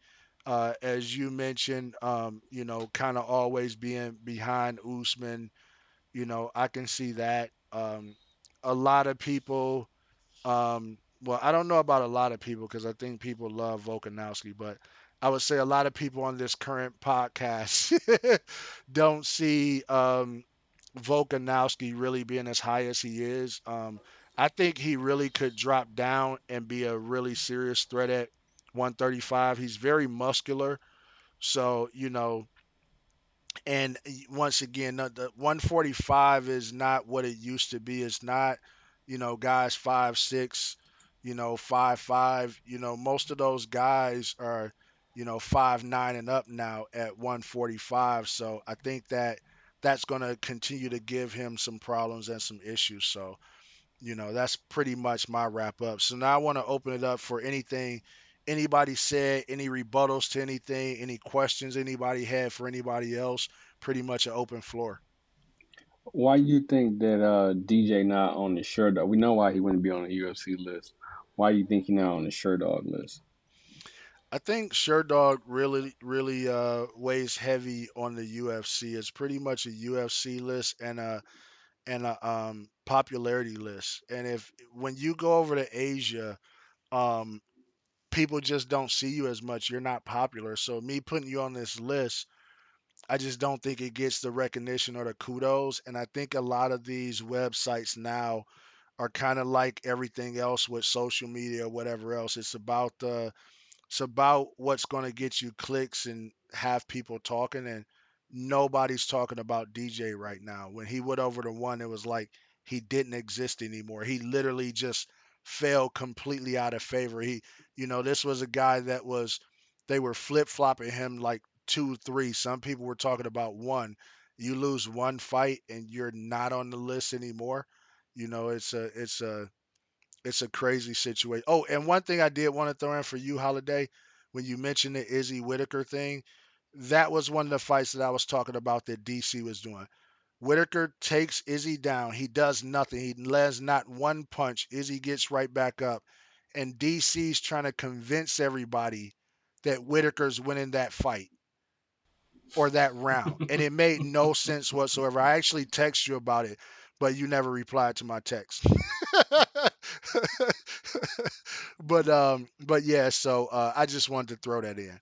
Speaker 1: as you mentioned, kind of always being behind Usman. I can see that. A lot of people. Well, I don't know about a lot of people because I think people love Volkanowski, but I would say a lot of people on this current podcast don't see Volkanowski really being as high as he is. I think he really could drop down and be a really serious threat at 135. He's very muscular, so and once again, the 145 is not what it used to be. It's not, guys 5'6", 5'5". Most of those guys are, 5'9" and up now at 145. So I think that that's going to continue to give him some problems and some issues. So that's pretty much my wrap up. So now I want to open it up for anything anybody said, any rebuttals to anything, any questions anybody had for anybody else. Pretty much an open floor.
Speaker 4: Why you think that DJ not on the Sherdog? We know why he wouldn't be on the UFC list. Why you think he not on the Sherdog list?
Speaker 1: I think Sherdog really, really weighs heavy on the UFC. It's pretty much a UFC list and a popularity list. And if when you go over to Asia, um, people just don't see you as much. You're not popular. So me putting you on this list, I just don't think it gets the recognition or the kudos. And I think a lot of these websites now are kind of like everything else with social media or whatever else. It's about what's going to get you clicks and have people talking, and nobody's talking about DJ right now. When he went over to one, it was like he didn't exist anymore. He literally just fell completely out of favor. This was a guy that was, they were flip flopping him like two, three. Some people were talking about one. You lose one fight and you're not on the list anymore. It's a crazy situation. Oh, and one thing I did want to throw in for you, Holiday, when you mentioned the Izzy Whitaker thing, that was one of the fights that I was talking about that DC was doing. Whitaker takes Izzy down. He does nothing. He lands not one punch. Izzy gets right back up. And DC's trying to convince everybody that Whitaker's winning that fight or that round. And it made no sense whatsoever. I actually text you about it, but you never replied to my text. but yeah, so I just wanted to throw that in.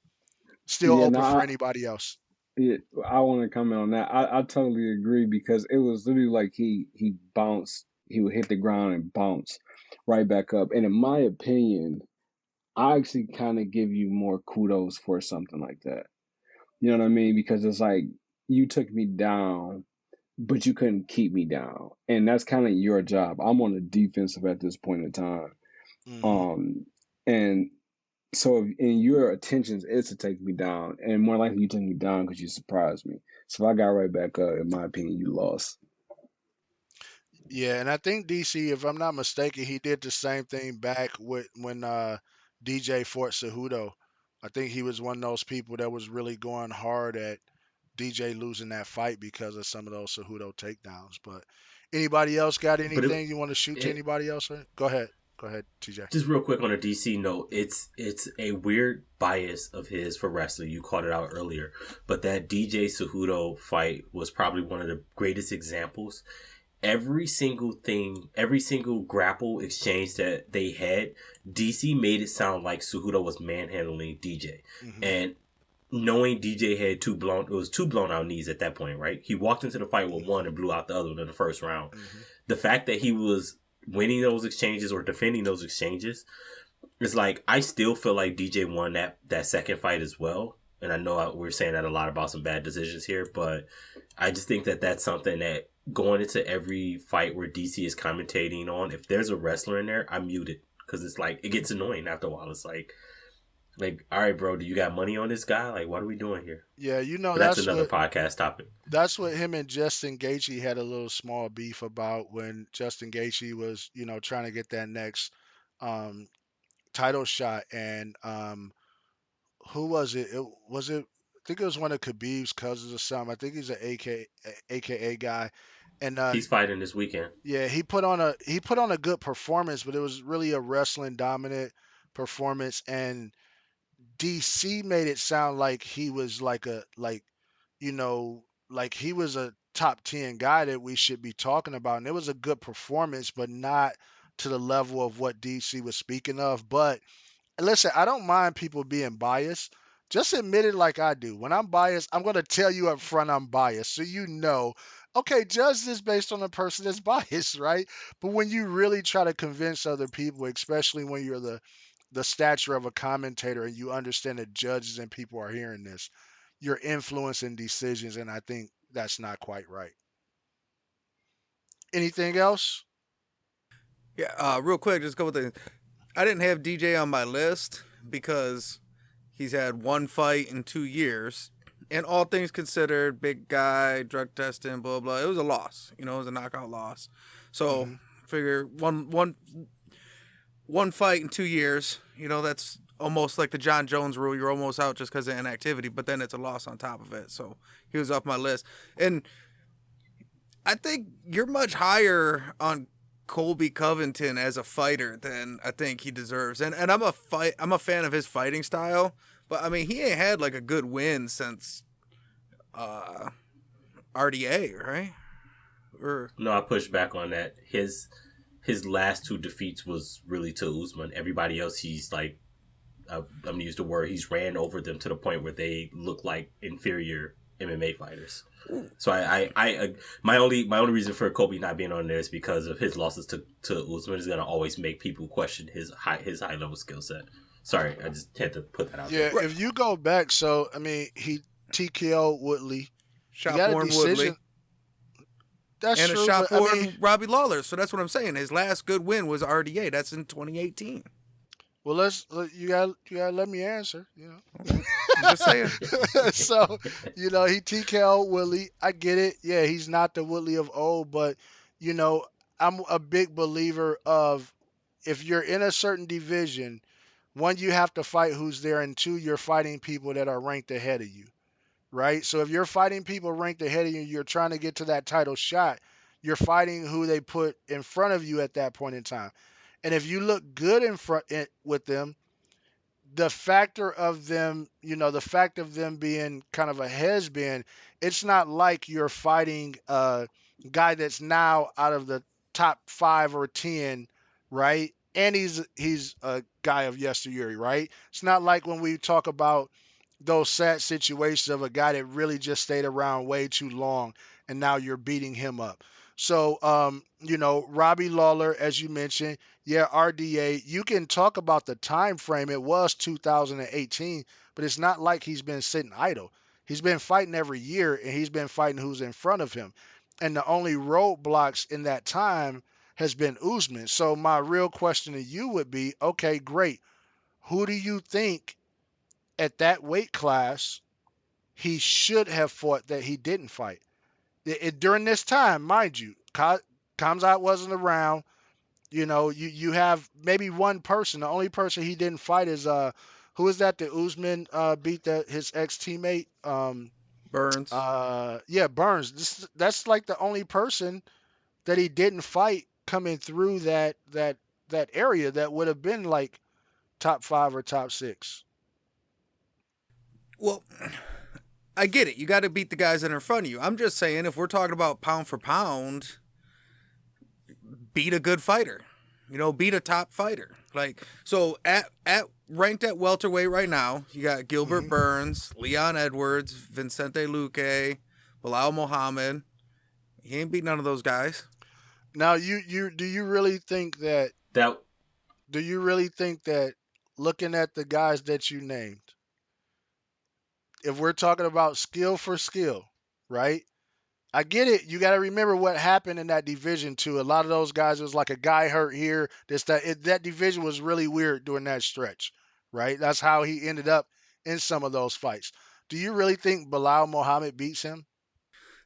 Speaker 1: Still
Speaker 4: Yeah,
Speaker 1: open for
Speaker 4: no,
Speaker 1: anybody else.
Speaker 4: yeah, I want to comment on that. I totally agree because it was literally like he bounced, he would hit the ground and bounce right back up. And in my opinion, I actually kind of give you more kudos for something like that. You know what I mean? Because it's like you took me down, but you couldn't keep me down, and that's kind of your job. I'm on the defensive at this point in time,
Speaker 1: Hmm.
Speaker 4: um, and so in your intentions is to take me down, and more likely you took me down because you surprised me. So if I got right back up, in my opinion, you lost.
Speaker 1: Yeah, and I think DC, if I'm not mistaken, he did the same thing back with when DJ fought Cejudo. I think he was one of those people that was really going hard at DJ losing that fight because of some of those Cejudo takedowns. But anybody else got
Speaker 3: But
Speaker 1: anything you want to shoot to
Speaker 3: it
Speaker 1: anybody else? Go ahead. Go ahead, TJ.
Speaker 3: just real quick on a DC note, it's a weird bias of his for wrestling. You called it out earlier, but that DJ Cejudo fight was probably one of the greatest examples. Every single thing, every single grapple exchange that they had, DC made it sound like Cejudo was manhandling DJ,
Speaker 1: Hmm.
Speaker 3: and knowing DJ had it was two blown out knees at that point, right? He walked into the fight with one and blew out the other one in the first round.
Speaker 1: Hmm.
Speaker 3: The fact that he was winning those exchanges or defending those exchanges, it's like I still feel like DJ won that second fight as well. And I know we're saying that a lot about some bad decisions here, but I just think that that's something that going into every fight where DC is commentating on, if there's a wrestler in there, I mute it because it's like it gets annoying after a while. It's like, all right, bro, do you got money on this guy? Like, what are we doing here?
Speaker 1: Yeah,
Speaker 3: But that's another podcast topic.
Speaker 1: that's what him and Justin Gaethje had a little small beef about when Justin Gaethje was, trying to get that next um, title shot, and who was it? It was it. I think it was one of Khabib's cousins or something. I think he's an AKA guy, and
Speaker 3: He's fighting this weekend.
Speaker 1: yeah, he put on a good performance, but it was really a wrestling dominant performance. And DC made it sound like he was like you know like he was a top 10 guy that we should be talking about. And it was a good performance, but not to the level of what DC was speaking of. But listen, I don't mind people being biased. Just admit it like I do. When I'm biased, I'm going to tell you up front I'm biased. So you know, okay, judge this based on the person that's biased, right? But when you really try to convince other people, especially when you're the stature of a commentator and you understand that judges and people are hearing this, you're influencing decisions. And I think that's not quite right. Anything else?
Speaker 2: Yeah, real quick, just a couple things. I didn't have DJ on my list because he's had one fight in 2 years. And all things considered, big guy, drug testing, blah blah. It was a loss. It was a knockout loss. So
Speaker 1: Hmm.
Speaker 2: figure one fight in 2 years. That's almost like the John Jones rule. You're almost out just because of inactivity, but then it's a loss on top of it. So he was off my list. And I think you're much higher on Colby Covington as a fighter than I think he deserves. And I'm a fan of his fighting style, but I mean he ain't had like a good win since uh RDA, right? Or
Speaker 3: No, I push back on that. His last two defeats was really to Usman. Everybody else, he's like, I'm gonna use the word, he's ran over them to the point where they look like inferior MMA fighters. So my only reason for Kobe not being on there is because of his losses to Usman is gonna always make people question his high level skill set. Sorry, I just had to put that out
Speaker 1: Yeah,
Speaker 3: there.
Speaker 2: right,
Speaker 1: if you go back, so I mean, he TKO Woodley. He got a
Speaker 2: Shopworn
Speaker 1: decision.
Speaker 2: Woodley
Speaker 1: That's
Speaker 2: and a
Speaker 1: true, but I mean,
Speaker 2: Shopworn Robbie Lawler. So that's what I'm saying. His last good win was RDA. That's in 2018.
Speaker 1: well, you gotta let me answer.
Speaker 2: I'm just saying.
Speaker 1: So he TKO Woodley. I get it. Yeah, he's not the Woodley of old, but you know, I'm a big believer of if you're in a certain division, one, you have to fight who's there, and two, you're fighting people that are ranked ahead of you. Right? So if you're fighting people ranked ahead of you, you're trying to get to that title shot. You're fighting who they put in front of you at that point in time. And if you look good with them, the factor of them, the fact of them being kind of a has been, it's not like you're fighting a guy that's now out of the top 5 or 10, right? And he's a guy of yesteryear, right? It's not like when we talk about those sad situations of a guy that really just stayed around way too long and now you're beating him up. So, Robbie Lawler, as you mentioned, yeah, RDA, you can talk about the time frame. It was 2018, but it's not like he's been sitting idle. He's been fighting every year and he's been fighting who's in front of him. And the only roadblocks in that time has been Usman. So my real question to you would be, okay, great. Who do you think at that weight class he should have fought that he didn't fight? During this time, mind you, Kamzat wasn't around. You have maybe one person. The only person he didn't fight is who is that? The Usman beat his ex teammate.
Speaker 2: Burns.
Speaker 1: Yeah, Burns. That's like the only person that he didn't fight coming through that area that would have been like top 5 or top 6.
Speaker 2: Well, I get it. You got to beat the guys that are in front of you. I'm just saying, if we're talking about pound for pound, beat a good fighter. Beat a top fighter. Like so, at ranked at welterweight right now, you got Gilbert
Speaker 1: Hmm.
Speaker 2: Burns, Leon Edwards, Vincente Luque, Bilal Muhammad. He ain't beat none of those guys.
Speaker 1: Now, you do you really think that
Speaker 3: That
Speaker 1: looking at the guys that you named, if we're talking about skill for skill, right? I get it. You got to remember what happened in that division too. A lot of those guys, it was like a guy hurt here. That division was really weird during that stretch, right? That's how he ended up in some of those fights. Do you really think Bilal Muhammad beats him?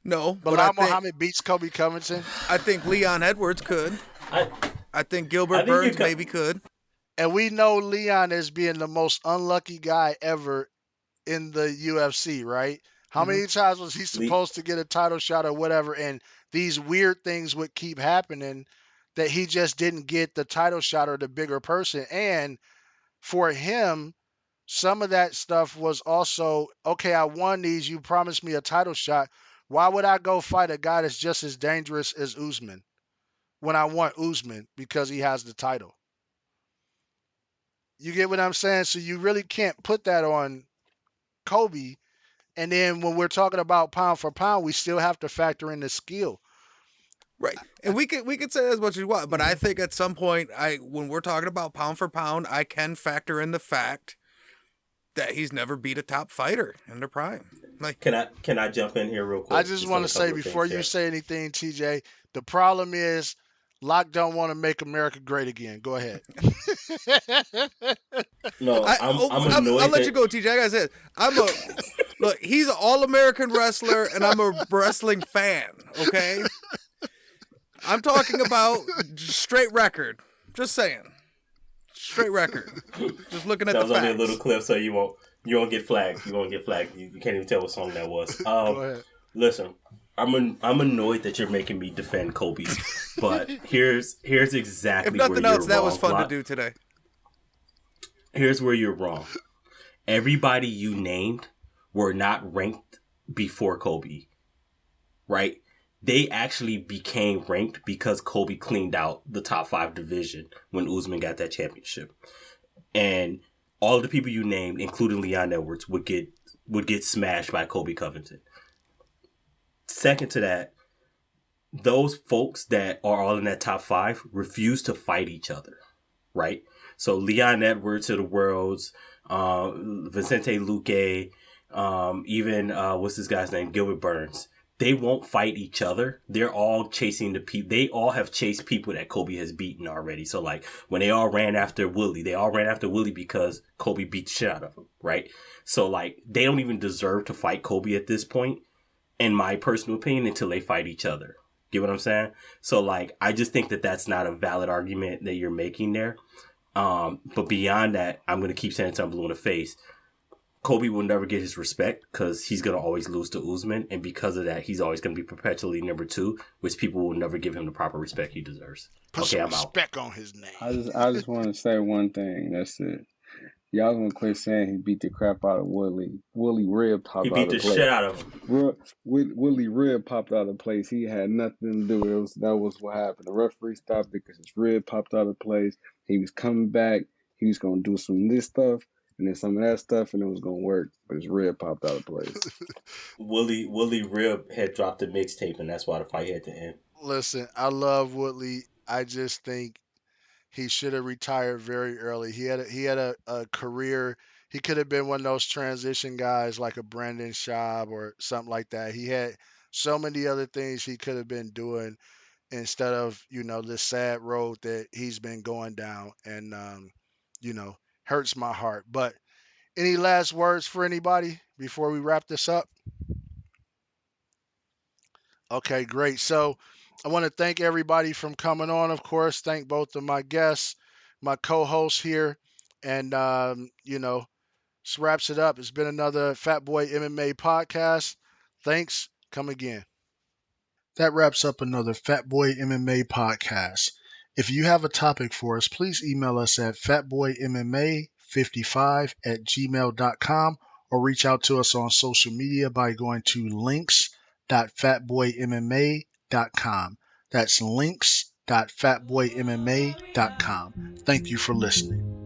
Speaker 2: No, but
Speaker 1: Bilal Muhammad beats Kobe Covington?
Speaker 2: I think Leon Edwards could.
Speaker 3: I
Speaker 2: I think
Speaker 3: I
Speaker 2: Gilbert
Speaker 3: think you
Speaker 2: Burns
Speaker 3: could.
Speaker 2: maybe could.
Speaker 1: And we know Leon as being the most unlucky guy ever in the UFC, right? How
Speaker 2: Hmm.
Speaker 1: many times was he supposed to get a title shot or whatever? And these weird things would keep happening that he just didn't get the title shot or the bigger person. And for him, some of that stuff was also okay. I won these. You promised me a title shot. Why would I go fight a guy that's just as dangerous as Usman when I want Usman because he has the title? You get what I'm saying? So you really can't put that on Kobe. And then when we're talking about pound for pound, we still have to factor in the skill.
Speaker 2: Right. And we could say as much as you want, but I
Speaker 1: Mhm.
Speaker 2: think at some point when we're talking about pound for pound, I can factor in the fact that he's never beat a top fighter in their prime. Like,
Speaker 3: Can I jump in here real
Speaker 1: I
Speaker 3: quick?
Speaker 1: just
Speaker 3: Just on
Speaker 1: want
Speaker 3: a
Speaker 1: to say
Speaker 3: couple of
Speaker 1: before
Speaker 3: things
Speaker 1: you
Speaker 3: here.
Speaker 1: say anything, TJ, the problem is Locke don't want to make America great again. Go ahead.
Speaker 3: No,
Speaker 2: I'll
Speaker 3: annoyed
Speaker 2: let you
Speaker 3: that
Speaker 2: go, TJ. Like I said, look. He's an all American wrestler, and I'm a wrestling fan. Okay, I'm talking about straight record. Just saying, straight record. Just looking at
Speaker 3: that
Speaker 2: the
Speaker 3: was only a little
Speaker 2: facts.
Speaker 3: clip, so you won't get flagged. You won't get flagged. You can't even tell what song that was.
Speaker 1: Go ahead.
Speaker 3: Listen, I'm annoyed that you're making me defend Kobe, but here's
Speaker 2: If
Speaker 3: exactly where
Speaker 2: nothing
Speaker 3: you're
Speaker 2: else, that was
Speaker 3: wrong.
Speaker 2: fun to do today.
Speaker 3: Here's where you're wrong. Everybody you named were not ranked before Kobe, right? They actually became ranked because Kobe cleaned out the top 5 division when Usman got that championship. And all of the people you named, including Leon Edwards, would get smashed by Colby Covington. Second to that, those folks that are all in that top 5 refuse to fight each other, right? So Leon Edwards to the worlds, Vicente Luque, even what's this guy's name, Gilbert Burns. They won't fight each other. They're all chasing the people. They all have chased people that Kobe has beaten already. So like when they all ran after Willie, they all ran after Willie because Kobe beat the shit out of him, right? So like they don't even deserve to fight Kobe at this point, in my personal opinion, until they fight each other. Get what I'm saying? So like I just think that that's not a valid argument that you're making there. But beyond that, I'm gonna keep saying until I'm blue in the face. Kobe will never get his respect because he's gonna always lose to Usman, and because of that, he's always gonna be perpetually number 2, which people will never give him the proper respect he deserves.
Speaker 1: Put
Speaker 3: Okay,
Speaker 1: some
Speaker 3: I'm out.
Speaker 1: respect on his name.
Speaker 4: I just want to say one thing. That's it. Y'all gonna quit saying he beat the crap out of Willie. Willie rib
Speaker 3: He
Speaker 4: popped out
Speaker 3: beat
Speaker 4: of the
Speaker 3: the
Speaker 4: place.
Speaker 3: shit out of him.
Speaker 4: Willie rib popped out of the place. He had nothing to do. That was what happened. The referee stopped because his rib popped out of place. He was coming back. He was gonna do some of this stuff and then some of that stuff, and it was gonna work. But his rib popped out of place.
Speaker 3: Willie Rib had dropped the mixtape, and that's why the fight had to end.
Speaker 1: Listen, I love Woodley. I just think he should have retired very early. He had a career. He could have been one of those transition guys like a Brandon Schaub or something like that. He had so many other things he could have been doing instead of this sad road that he's been going down, and hurts my heart. But any last words for anybody before we wrap this up? Okay, great. So I want to thank everybody from coming on. Of course, thank both of my guests, my co-hosts here, and this wraps it up. It's been another Fat Boy MMA podcast. Thanks. Come again. That wraps up another Fat Boy MMA podcast. If you have a topic for us, please email us at fatboymma55@gmail.com or reach out to us on social media by going to links.fatboymma.com. That's links.fatboymma.com. Thank you for listening.